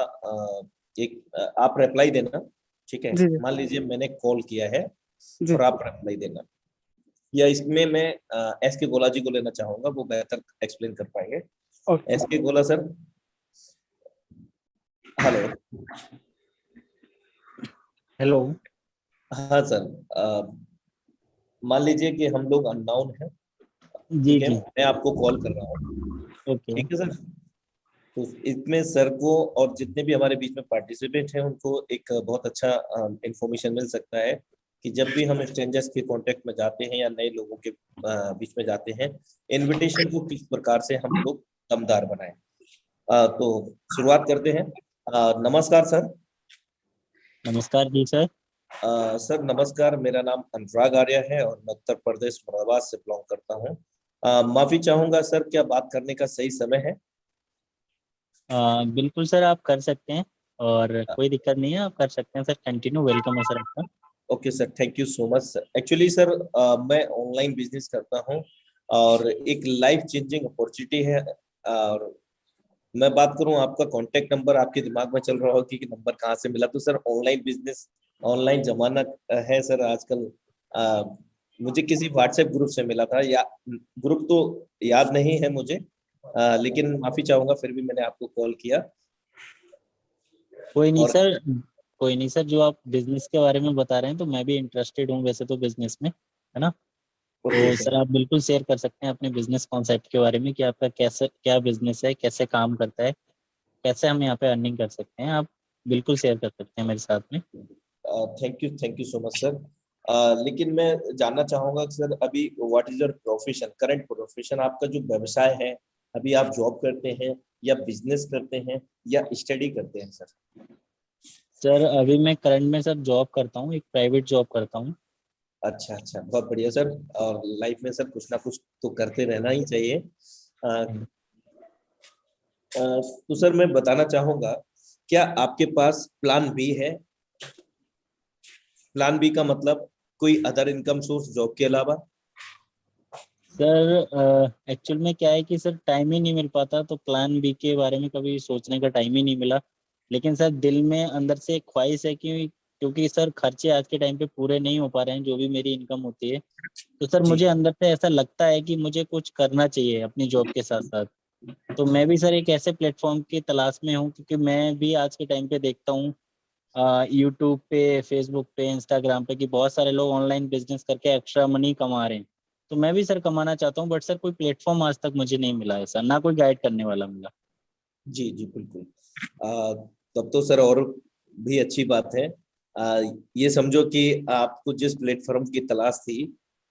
आप रिप्लाई देना, ठीक है, जी जी मान लीजिए मैंने कॉल किया है जी और आप रिप्लाई देना, या इसमें मैं एस के गोला जी को लेना चाहूंगा, वो बेहतर एक्सप्लेन कर पाएंगे। ओके एस के गोला सर, हेलो। हेलो। हाँ सर, मान लीजिए कि हम लोग अननोन हैं, जी ठीक है, जी। मैं आपको कॉल कर रहा हूँ, ओके। ठीक है सर। तो इसमें सर को और जितने भी हमारे बीच में पार्टिसिपेंट हैं उनको एक बहुत अच्छा इंफॉर्मेशन मिल सकता है कि जब भी हम स्ट्रेंजर्स के कांटेक्ट में जाते हैं या नए लोगों के बीच में जाते हैं, इनविटेशन को किस प्रकार से हम लोग दमदार बनाएं। तो शुरुआत करते हैं। नमस्कार सर। नमस्कार जी सर। सर नमस्कार, मेरा नाम अनुराग आर्य है और मैं उत्तर प्रदेश मुरादाबाद से बिलोंग करता हूँ। माफी चाहूंगा सर, क्या बात करने का सही समय है? बिल्कुल सर, आप कर सकते हैं और कोई दिक्कत नहीं है, आप कर सकते हैं सर, कंटिन्यू। वेलकम है सर आपका। Okay sir, thank you so much sir. Actually sir मैं ऑनलाइन बिजनेस करता हूँ और एक लाइफ चेंजिंग अपॉर्चुनिटी है। और मैं बात करूँ, आपका कांटेक्ट नंबर आपके दिमाग में चल रहा हो कि नंबर कहाँ से मिला, तो सर ऑनलाइन बिजनेस, ऑनलाइन जमाना है सर आजकल। मुझे किसी व्हाट्सएप ग्रुप से मिला था, या ग्रुप तो याद नहीं है मुझे, लेकिन माफी चाहूंगा, फिर भी मैंने आपको कॉल किया। कोई नहीं और सर, कोई नहीं सर, जो आप बिजनेस के बारे में बता रहे हैं तो मैं भी इंटरेस्टेड हूँ वैसे तो बिजनेस में, है ना। ओके तो सर। सर आप बिल्कुल शेयर कर सकते हैं अपने बिजनेस कॉन्सेप्ट के बारे में कि आपका कैसे क्या बिजनेस है, कैसे काम करता है, कैसे हम यहाँ पे अर्निंग कर सकते हैं। आप बिल्कुल शेयर कर सकते हैं मेरे साथ में। Thank you so much sir. लेकिन मैं जानना चाहूंगा कि सर अभी what is your profession, current profession, आपका जो व्यवसाय है, अभी आप जॉब करते हैं या बिजनेस करते हैं या स्टडी करते हैं सर? सर अभी मैं करंट में सर जॉब करता हूँ, एक प्राइवेट जॉब करता हूँ। अच्छा अच्छा, बहुत बढ़िया सर। और लाइफ में सर कुछ ना कुछ तो करते रहना ही चाहिए। तो सर मैं बताना चाहूंगा, क्या आपके पास प्लान बी है? प्लान बी का मतलब कोई अदर इनकम सोर्स जॉब के अलावा? सर एक्चुअल में क्या है कि सर टाइम ही नहीं मिल पाता, तो प्लान बी के बारे में कभी सोचने का टाइम ही नहीं मिला। लेकिन सर दिल में अंदर से एक ख्वाहिश है कि क्योंकि सर खर्चे आज के टाइम पे पूरे नहीं हो पा रहे हैं जो भी मेरी इनकम होती है, तो सर जी मुझे अंदर से ऐसा लगता है कि मुझे कुछ करना चाहिए अपनी जॉब के साथ साथ। तो मैं भी सर एक ऐसे प्लेटफॉर्म की तलाश में हूँ, क्योंकि मैं भी आज के टाइम पे देखता हूँ यूट्यूब पे, फेसबुक पे, इंस्टाग्राम पे कि बहुत सारे लोग ऑनलाइन बिजनेस करके एक्स्ट्रा मनी कमा रहे हैं। तो मैं भी सर कमाना चाहता हूँ, बट सर कोई प्लेटफॉर्म आज तक मुझे नहीं मिला है सर, ना कोई गाइड करने वाला मिला। जी जी बिल्कुल। तब तो सर और भी अच्छी बात है। ये समझो कि आपको जिस प्लेटफॉर्म की तलाश थी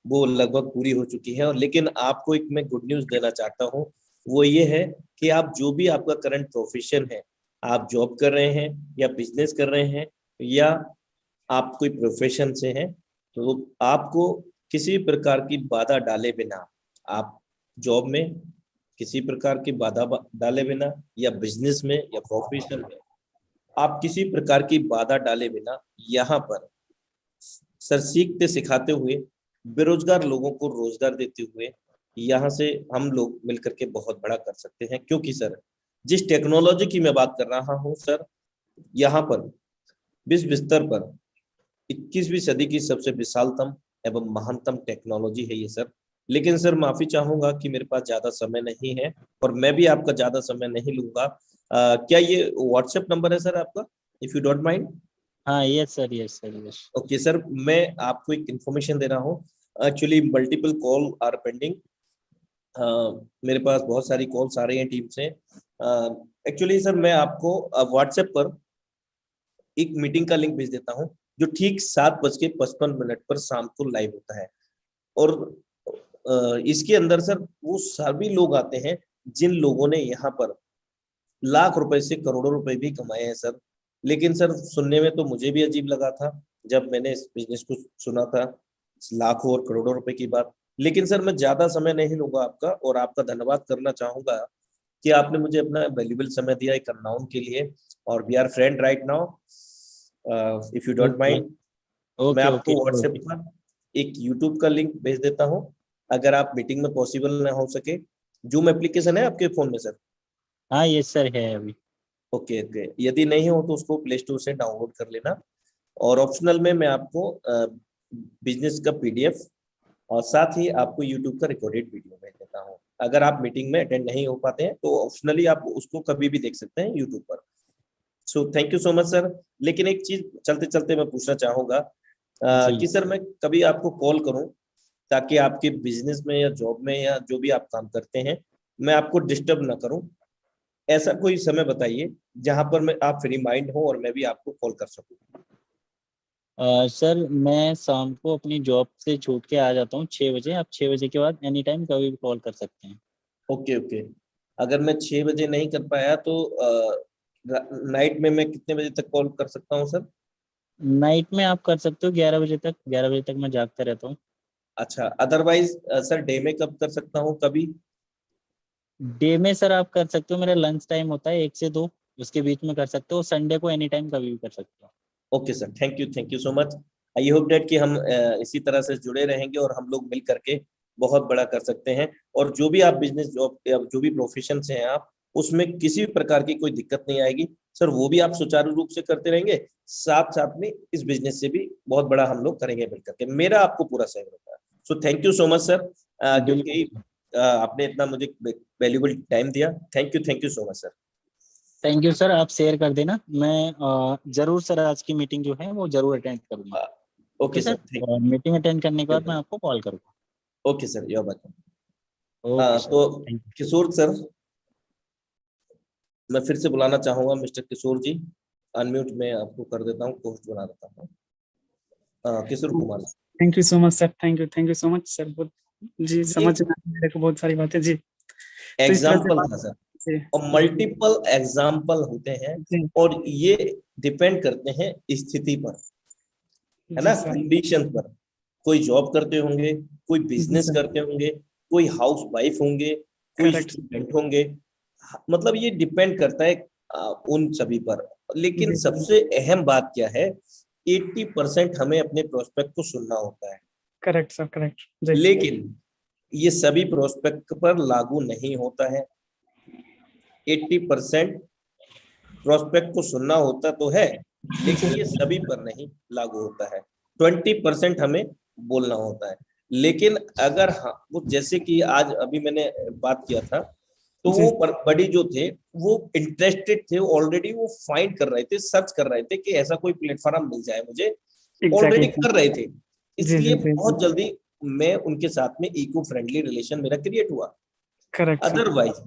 वो लगभग पूरी हो चुकी है। और लेकिन आपको एक मैं गुड न्यूज़ देना चाहता हूँ, वो ये है कि आप जो भी आपका करंट प्रोफेशन है, आप जॉब कर रहे हैं या बिजनेस कर रहे हैं या आप कोई प्रोफेशन से हैं, तो आपको किसी प्रकार की बाधा डाले बिना, आप जॉब में किसी प्रकार की बाधा डाले बिना या बिजनेस में या प्रोफेशन में आप किसी प्रकार की बाधा डाले बिना यहाँ पर सर सीखते सिखाते हुए, बेरोजगार लोगों को रोजगार देते हुए, यहाँ से हम लोग मिलकर के बहुत बड़ा कर सकते हैं। क्योंकि सर जिस टेक्नोलॉजी की मैं बात कर रहा हूँ सर, यहाँ पर विश्व स्तर पर 21वीं सदी की सबसे विशालतम एवं महानतम टेक्नोलॉजी है ये सर। लेकिन सर माफी चाहूंगा कि मेरे पास ज्यादा समय नहीं है और मैं भी आपका ज्यादा समय नहीं लूंगा। क्या ये व्हाट्सएप नंबर है सर आपका, इफ यू डोंट माइंड? हाँ yes sir, yes sir, yes. Okay sir, मैं आपको एक इंफॉर्मेशन दे रहा हूँ। Actually multiple call are pending. मेरे पास बहुत सारी कॉल्स आ रही हैं टीम से। एक्चुअली सर मैं आपको व्हाट्सएप पर एक मीटिंग का लिंक भेज देता हूँ, जो ठीक 7:55 पर शाम को लाइव होता है। और इसके अंदर सर वो सभी लोग आते हैं जिन लोगों ने यहाँ पर लाख रुपए से करोड़ों रुपए भी कमाए हैं सर। लेकिन सर सुनने में तो मुझे भी अजीब लगा था जब मैंने इस बिजनेस को सुना था, लाखों और करोड़ों रुपए की बात। लेकिन सर मैं ज्यादा समय नहीं लूंगा आपका, और आपका धन्यवाद करना चाहूंगा कि आपने मुझे अपना वैल्यूबल समय दिया एक अननाउन के लिए। और we are friend right now, if you don't okay mind. मैं ओके आपको ओके व्हाट्सएप ओके। पर एक यूट्यूब का लिंक भेज देता हूँ, अगर आप मीटिंग में पॉसिबल ना हो सके। जूम एप्लीकेशन है आपके फोन में सर? हाँ यस सर, है अभी। ओके ओके, यदि नहीं हो तो उसको प्ले स्टोर से डाउनलोड कर लेना और ऑप्शनल में मैं आपको बिजनेस का PDF और साथ ही आपको यूट्यूब का रिकॉर्डेड वीडियो भेज देता हूँ। अगर आप मीटिंग में अटेंड नहीं हो पाते हैं तो ऑप्शनली आप उसको कभी भी देख सकते हैं यूट्यूब पर। So thank you so much sir. लेकिन एक चीज चलते चलते मैं पूछना चाहूंगा जी। कि सर मैं कभी आपको कॉल करूं ताकि आपके बिजनेस में या जॉब में या जो भी आप काम करते हैं मैं आपको डिस्टर्ब ना करूं, ऐसा कोई समय बताइए जहां पर मैं आप फ्री माइंड हो और मैं भी आपको कॉल कर सकूं। सर मैं शाम को अपनी जॉब से छूट के आ जाता हूँ 6 बजे। आप 6 बजे के बाद एनी टाइम कभी भी कॉल कर सकते हैं। Okay okay. अगर मैं 6 बजे नहीं कर पाया तो नाइट में मैं कितने बजे तक कॉल कर सकता हूँ सर? नाइट में आप कर सकते हो 11 बजे तक। 11 बजे तक मैं जागता रहता हूँ। अच्छा, अदरवाइज सर डे में कब कर सकता हूँ कभी? डे में सर आप कर सकते हो, मेरा लंच टाइम होता है 1 से 2, उसके बीच में कर सकते हो। संडे को एनी टाइम कभी भी कर सकते हो। Okay sir, thank you so much. I hope that कि हम इसी तरह से जुड़े रहेंगे और हम लोग मिल करके बहुत बड़ा कर सकते हैं। और जो भी आप बिजनेस जॉब या जो भी प्रोफेशन से हैं आप, उसमें किसी भी प्रकार की कोई दिक्कत नहीं आएगी सर, वो भी आप सुचारू रूप से करते रहेंगे। साथ साथ में इस बिजनेस से भी बहुत बड़ा हम लोग करेंगे मिल करके, मेरा आपको पूरा सहयोग होता है। So thank you so much sir, क्योंकि आपने इतना मुझे वैल्यूबल टाइम दिया। Thank you so much sir. Thank you sir. आप शेयर कर देना। मैं जरूर सर आज की मीटिंग जो है वो जरूर अटेंड करूंगा। Okay sir, sir meeting attend करने के बाद मैं आपको कॉल करूंगा। Okay sir, you are welcome. Okay sir, तो थैंक यू। किशोर सर, मैं फिर से बुलाना चाहूंगा मिस्टर किशोर जी। अनम्यूट में आपको कर देता हूँ, पोस्ट बना देता हूँ। Kishore Kumar. Thank you so much sir. Thank you so much sir. बहुत जी समझ में आई मेरे को बहुत सारी बातें जी। तो इस तरह से एग्जाम्पल था सर, जी और मल्टीपल एग्जाम्पल होते हैं जी और ये डिपेंड करते हैं स्थिति पर, है ना, जी सर। कंडीशन पर। कोई जॉब करते होंगे, कोई जी बिजनेस सर, करते होंगे, कोई हाउस वाइफ होंगे, कोई करेक्ट। स्टूडेंट होंगे। मतलब ये डिपेंड करता है उन सभी पर। लेकिन जी सर, सबसे अहम बात क्या है, 80% हमें अपने प्रोस्पेक्ट को सुनना होता है। करेक्ट सर, करेक्ट जी। लेकिन ये सभी प्रोस्पेक्ट पर लागू नहीं होता है। 80% प्रोस्पेक्ट को सुनना होता तो है, लेकिन ये सभी पर नहीं लागू होता है। 20% हमें बोलना होता है। लेकिन अगर हाँ, वो जैसे कि आज अभी मैंने बात किया था, तो जी वो बड़ी जो थे वो इंटरेस्टेड थे ऑलरेडी, वो फाइंड कर रहे थे, सर्च कर रहे थे कि ऐसा कोई प्लेटफॉर्म मिल जाए मुझे, ऑलरेडी एग्जैक्टली। कर रहे थे। जी इसलिए जी जी जी, बहुत जल्दी मैं उनके साथ में इको फ्रेंडली रिलेशन मेरा क्रिएट हुआ। Correct sir. अदरवाइज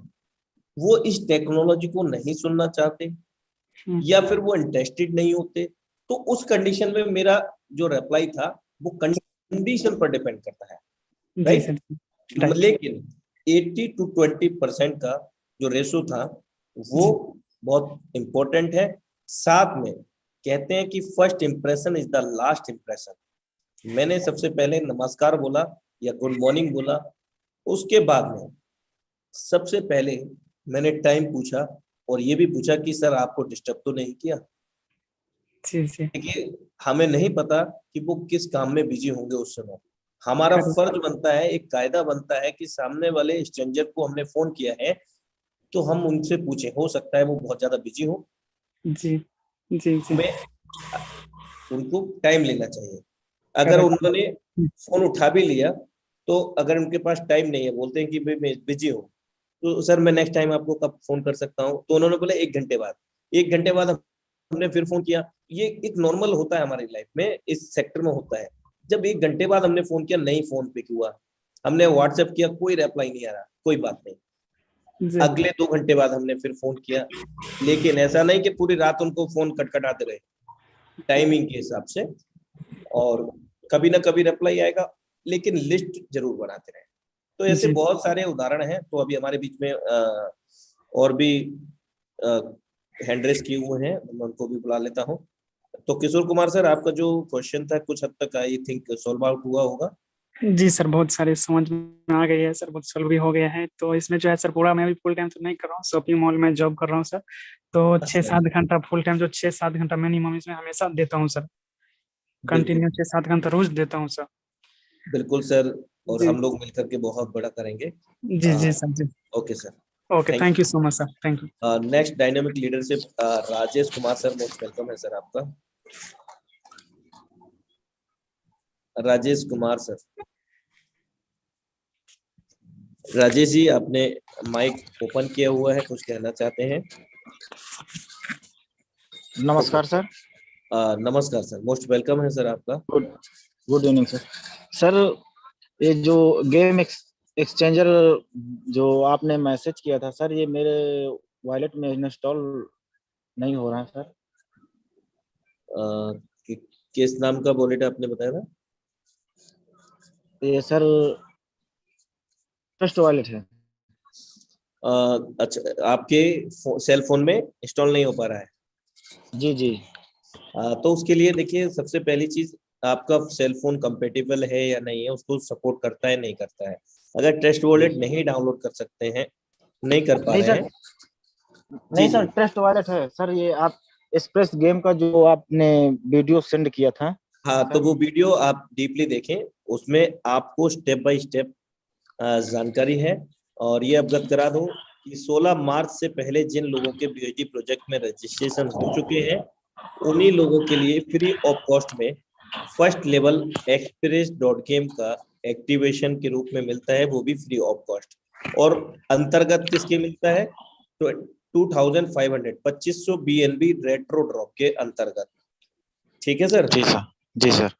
वो इस टेक्नोलॉजी को नहीं सुनना चाहते या फिर वो इंटरेस्टेड नहीं होते, तो उस कंडीशन में मेरा जो रिप्लाई था वो कंडीशन पर डिपेंड करता है, जी राइट। Sir, right. लेकिन 80 to 20% का जो रेशो था वो बहुत इंपॉर्टेंट है। साथ में कहते हैं कि first impression is the last impression. मैंने सबसे पहले नमस्कार बोला या गुड मॉर्निंग बोला, उसके बाद में सबसे पहले मैंने टाइम पूछा और ये भी पूछा कि सर आपको डिस्टर्ब तो नहीं किया। जी जी, देखिए, हमें नहीं पता कि वो किस काम में बिजी होंगे उस समय। हमारा करेक्ट। फर्ज बनता है, एक कायदा बनता है कि सामने वाले स्ट्रेंजर को हमने फोन किया है तो हम उनसे पूछें, हो सकता है वो बहुत ज्यादा बिजी हो, जी जी जी, हमें उनको टाइम लेना चाहिए। अगर करेक्ट। उन्होंने फोन उठा भी लिया तो अगर उनके पास टाइम नहीं है, बोलते हैं कि भाई मैं बिजी हूँ, तो सर मैं नेक्स्ट टाइम आपको कब फोन कर सकता हूँ, तो उन्होंने बोला 1 घंटे बाद। 1 घंटे बाद हमने फिर फोन किया। ये एक नॉर्मल होता है हमारी लाइफ में, इस सेक्टर में होता है। जब 1 घंटे बाद हमने फोन किया, नहीं फोन पिक हुआ, हमने व्हाट्सएप किया, कोई रिप्लाई नहीं आ रहा, कोई बात नहीं। जी अगले 2 घंटे बाद हमने फिर फोन किया, लेकिन ऐसा नहीं कि पूरी रात उनको फोन खटखटाते रहे, टाइमिंग के हिसाब से। और कभी ना कभी रिप्लाई आएगा, लेकिन लिस्ट जरूर बनाते रहे। तो ऐसे जी, बहुत सारे उदाहरण हैं। तो अभी हमारे बीच में और भी हैंड रेस किए हुए हैं, मैं उनको भी बुला लेता हूँ। तो किशोर कुमार सर, आपका जो क्वेश्चन था कुछ हद तक आई थिंक सॉल्व आउट हुआ होगा। जी सर, बहुत सारे समझ में आ गई है सर, बहुत सॉल्व भी हो गया है। तो इसमें जो है सर, पूरा मैं भी फुल टाइम तो नहीं कर रहा हूँ, शॉपिंग मॉल में जॉब कर रहा हूँ सर। तो छः अच्छा, सात घंटा फुल टाइम, जो 6-7 घंटा मिनिमम इसमें हमेशा देता हूँ सर। बिल्कुल कंटिन्यू 6-7 घंटा रोज देता हूँ सर। बिल्कुल सर, और जी हम लोग मिलकर के बहुत बड़ा करेंगे। जी जी सर जी। Okay sir, okay, thank thank you so much sir, thank you. Next dynamic leadership, Rajesh Kumar sir, most welcome है सर आपका। राजेश कुमार सर। राजेश जी, आपने माइक ओपन किया हुआ है, कुछ कहना चाहते हैं? नमस्कार सर। नमस्कार सर, मोस्ट वेलकम है सर आपका। Good evening sir. सर ये जो गेम एक्सचेंजर जो आपने मैसेज किया था सर, ये मेरे वॉलेट में इंस्टॉल नहीं हो रहा है सर। किस नाम का वॉलेट आपने बताया था? ये सर ट्रस्ट वॉलेट है। अच्छा, आपके सेल फोन में इंस्टॉल नहीं हो पा रहा है? जी जी। तो उसके लिए देखिए, सबसे पहली चीज, आपका सेल फोन कंपेटेबल है या नहीं है, उसको सपोर्ट करता है नहीं करता है। अगर ट्रस्ट वॉलेट नहीं डाउनलोड कर सकते हैं, नहीं कर पा नहीं रहे सर, हैं। नहीं जी सर, जी। ट्रस्ट वॉलेट है सर। ये आप एक्सप्रेस गेम का जो आपने वीडियो सेंड किया था। हाँ, तो वो वीडियो आप डीपली देखें, उसमें आपको स्टेप बाय स्टेप जानकारी है। और ये अवगत करा दूं कि 16 मार्च से पहले जिन लोगों के बीएचडी प्रोजेक्ट में रजिस्ट्रेशन हो चुके हैं, उन्हीं लोगों के लिए फ्री ऑफ कॉस्ट में first level express dot game का एक्टिवेशन के रूप में मिलता है, वो भी फ्री ऑफ कॉस्ट। और अंतर्गत किसके मिलता है? तो 2500 BNB रेट्रो ड्रॉप के अंतर्गत। ठीक है sir? Ji sir. Ji sir.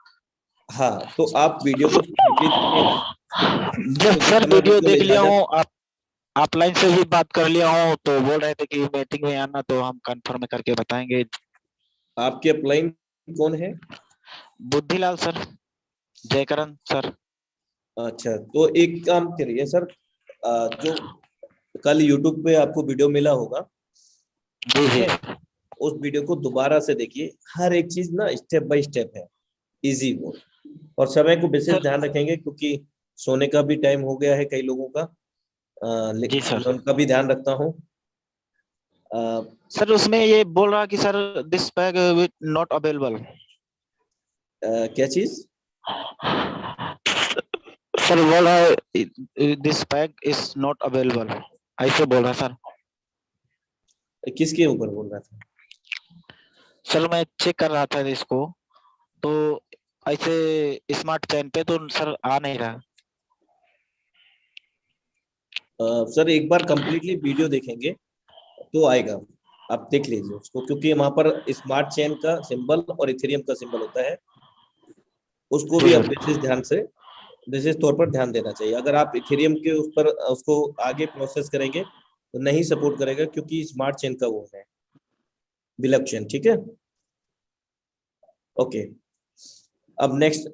हाँ, तो आप वीडियो को देखिएगा। जब सर समय वीडियो बिल्कुल देख लिया इजाजत। हूँ, आप ऑफलाइन से भी बात कर लिया हूँ, तो बोल रहे थे कि मीटिंग में आना, तो हम कंफर्म करके बताएंगे। आपके अपलाइन कौन है? Buddhilal sir, Jaikaran sir. अच्छा, तो एक काम करिए सर, जो कल YouTube पे आपको वीडियो मिला होगा, जी जी। उस वीडियो को दोबारा से देखिए। हर एक चीज ना स्टेप बाय स्टेप है, इजी वो। और समय को विशेष सर। ध्यान रखेंगे, क्योंकि सोने का भी टाइम हो गया है कई लोगों का। जी सर। मैं उनका भी ध्यान रखता हूँ। सर उसमें ये बोल रहा कि sir this bag with not available. क्या चीज? सर बोल रहा है this bag is not available, ऐसे बोल रहा है सर। किसके ऊपर बोल रहा था? सर मैं चेक कर रहा था इसको, तो ऐसे स्मार्ट चैन पे तो सर आ नहीं रहा। सर एक बार कंप्लीटली वीडियो देखेंगे तो आएगा, आप देख लीजिए उसको, क्योंकि वहां पर स्मार्ट चेन का सिंबल और इथेरियम का सिंबल होता है, उसको जी भी आप सर। विशेष तौर पर ध्यान देना चाहिए। अगर आप इथेरियम के उस पर उसको आगे प्रोसेस करेंगे तो नहीं सपोर्ट करेगा, क्योंकि स्मार्ट चेन का वो है ब्लॉक चेन। ठीक है, ओके। अब नेक्स्ट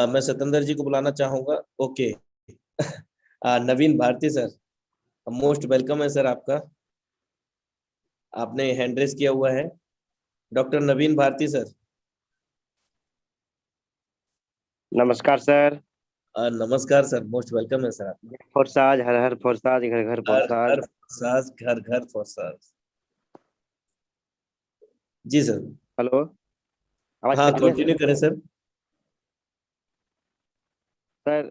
मैं सतेंद्र जी को बुलाना चाहूंगा। ओके। नवीन भारती सर, मोस्ट वेलकम है सर आपका। आपने हैंड रेस किया हुआ है। डॉक्टर नवीन भारती सर। नमस्कार सर। नमस्कार सर, मोस्ट वेलकम है सर आपका। फोरसाज, हर हर फोरसाज, घर घर हर फोरसाज। हर साज, घर घर फसाज। जी सर। हेलो, आवाज हाँ, कट रही है कंटिन्यू सर? करें सर। सर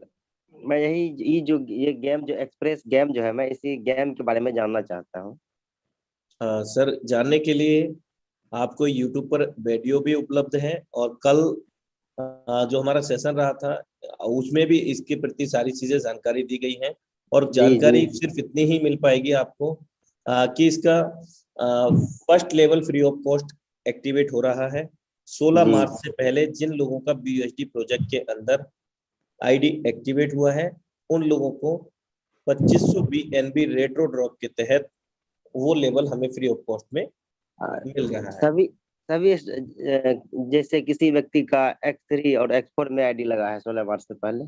मैं ये जो ये गेम जो एक्सप्रेस गेम जो है, मैं इसी गेम के बारे में जानना चाहता हूँ। सर, जानने के लिए आपको YouTube पर वीडियो भी उपलब्ध है, और कल जो हमारा सेशन रहा था उसमें भी इसके प्रति सारी चीजें जानकारी दी गई है। और जी जी। जानकारी सिर्फ इतनी ही मिल पाएगी आपको कि इसका first level free of cost activate हो रहा है 16 जी मार्च से पहले। जिन लोगों का BUSD प्रोजेक्ट के अंदर आईडी एक्टिवेट हुआ है, उन लोगों को 2500 BNB रेट्रो ड्रॉप के तहत वो लेवल हमें फ्री ऑफ कॉस्ट में मिल रहा है। सभी सभी जैसे किसी व्यक्ति का X3 और X4 में आईडी लगा है 16 मार्च से पहले,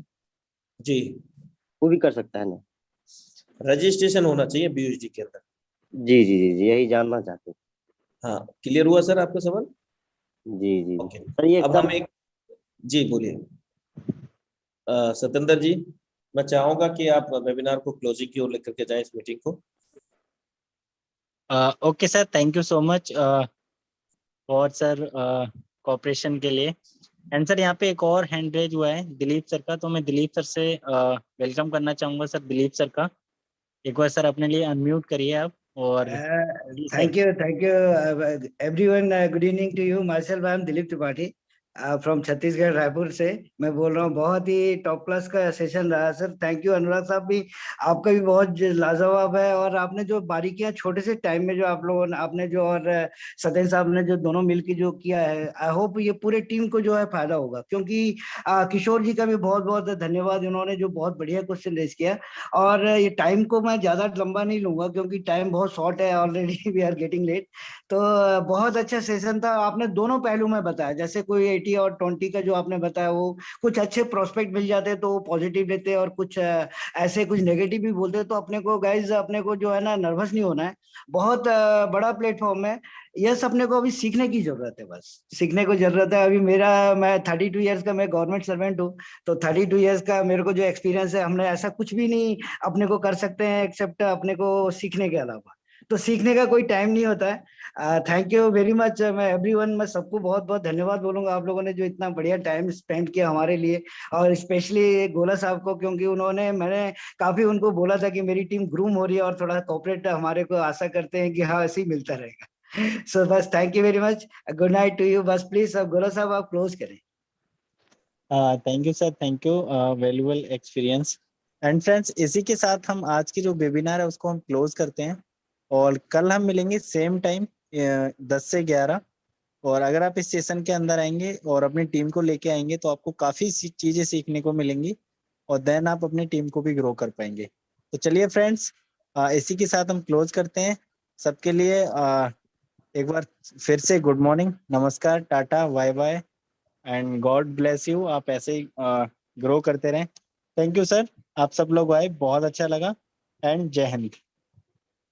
जी, वो भी कर सकता है ना? रजिस्ट्रेशन होना चाहिए BUSD के अंदर। जी जी जी जी, यही जानना चाहते हैं। हाँ, क्लियर हुआ सर आपका सवाल? जी जी। ओके। सर ये अब कब? हम एक, जी बोलिए। सतेंद्र जी, मैं चाहूंगा कि आप वेबिनार को क्लोजिंग की ओर लेकर के जाएं इस मीटिंग को। Okay sir, thank you so much for sir cooperation के लिए। एंड सर यहाँ पे एक और हैंड रेज हुआ है दिलीप सर का, तो मैं दिलीप सर से वेलकम करना चाहूंगा सर। दिलीप सर का एक बार सर अपने लिए अनम्यूट करिए आप। और जी sir. Thank you, everyone. Good evening to you. Myself, I am Dilip Tripathi. From Chhattisgarh Raipur से मैं बोल रहा हूँ। बहुत ही टॉप क्लास का सेशन रहा सर। थैंक यू अनुराग साहब भी, आपका भी बहुत लाजवाब है। और आपने जो बारीकियां छोटे से टाइम में जो आप लोगों ने आपने जो और सत्येंद्र साहब ने जो दोनों मिलकर जो किया है, आई होप ये पूरे टीम को जो है फायदा होगा। क्योंकि किशोर जी का भी बहुत बहुत धन्यवाद, उन्होंने जो बहुत बढ़िया क्वेश्चन रेज किया। और ये टाइम को मैं ज्यादा लंबा नहीं लूंगा क्योंकि टाइम बहुत शॉर्ट है, already we are getting late. तो बहुत अच्छा सेशन था। आपने दोनों पहलू में बताया, जैसे कोई 80 और 20 का जो आपने बताया, वो कुछ अच्छे प्रोस्पेक्ट मिल जाते तो वो पॉजिटिव लेते और कुछ ऐसे कुछ नेगेटिव भी बोलते। तो अपने को गाइज, अपने को जो है ना नर्वस नहीं होना है। बहुत बड़ा प्लेटफॉर्म है। यस, अपने को अभी सीखने की जरूरत है, बस सीखने को जरूरत है। अभी मैं 32 ईयर्स का मैं गवर्नमेंट सर्वेंट हूँ। तो 32 ईयर्स का मेरे को जो एक्सपीरियंस है, हमने ऐसा कुछ भी नहीं अपने को कर सकते हैं एक्सेप्ट अपने को सीखने के अलावा। तो सीखने का कोई टाइम नहीं होता है। Thank you very much. मैं एवरीवन, मैं सबको बहुत बहुत धन्यवाद बोलूंगा, आप लोगों ने जो इतना बढ़िया टाइम स्पेंड किया हमारे लिए। और स्पेशली गोला साहब को, क्योंकि मैंने काफी उनको बोला था कि मेरी टीम ग्रूम हो रही है और थोड़ा कॉपरेट हमारे को आशा करते हैं कि हाँ ऐसे ही मिलता रहेगा। सो बस thank you very much. Good night to you. बस प्लीज अब गोला साहब आप क्लोज करें। Thank you sir, thank you, valuable experience. And friends, इसी के साथ हम आज की जो वेबिनार है उसको हम क्लोज करते हैं। और कल हम मिलेंगे सेम टाइम 10 से 11। और अगर आप इस सेशन के अंदर आएंगे और अपनी टीम को लेके आएंगे तो आपको काफ़ी चीज़ें सीखने को मिलेंगी और देन आप अपनी टीम को भी ग्रो कर पाएंगे। तो चलिए फ्रेंड्स, इसी के साथ हम क्लोज करते हैं। सबके लिए एक बार फिर से गुड मॉर्निंग, नमस्कार, tata, bye bye and God bless you. आप ऐसे ही ग्रो करते रहें। थैंक यू सर, आप सब लोग आए, बहुत अच्छा लगा। एंड जय हिंद।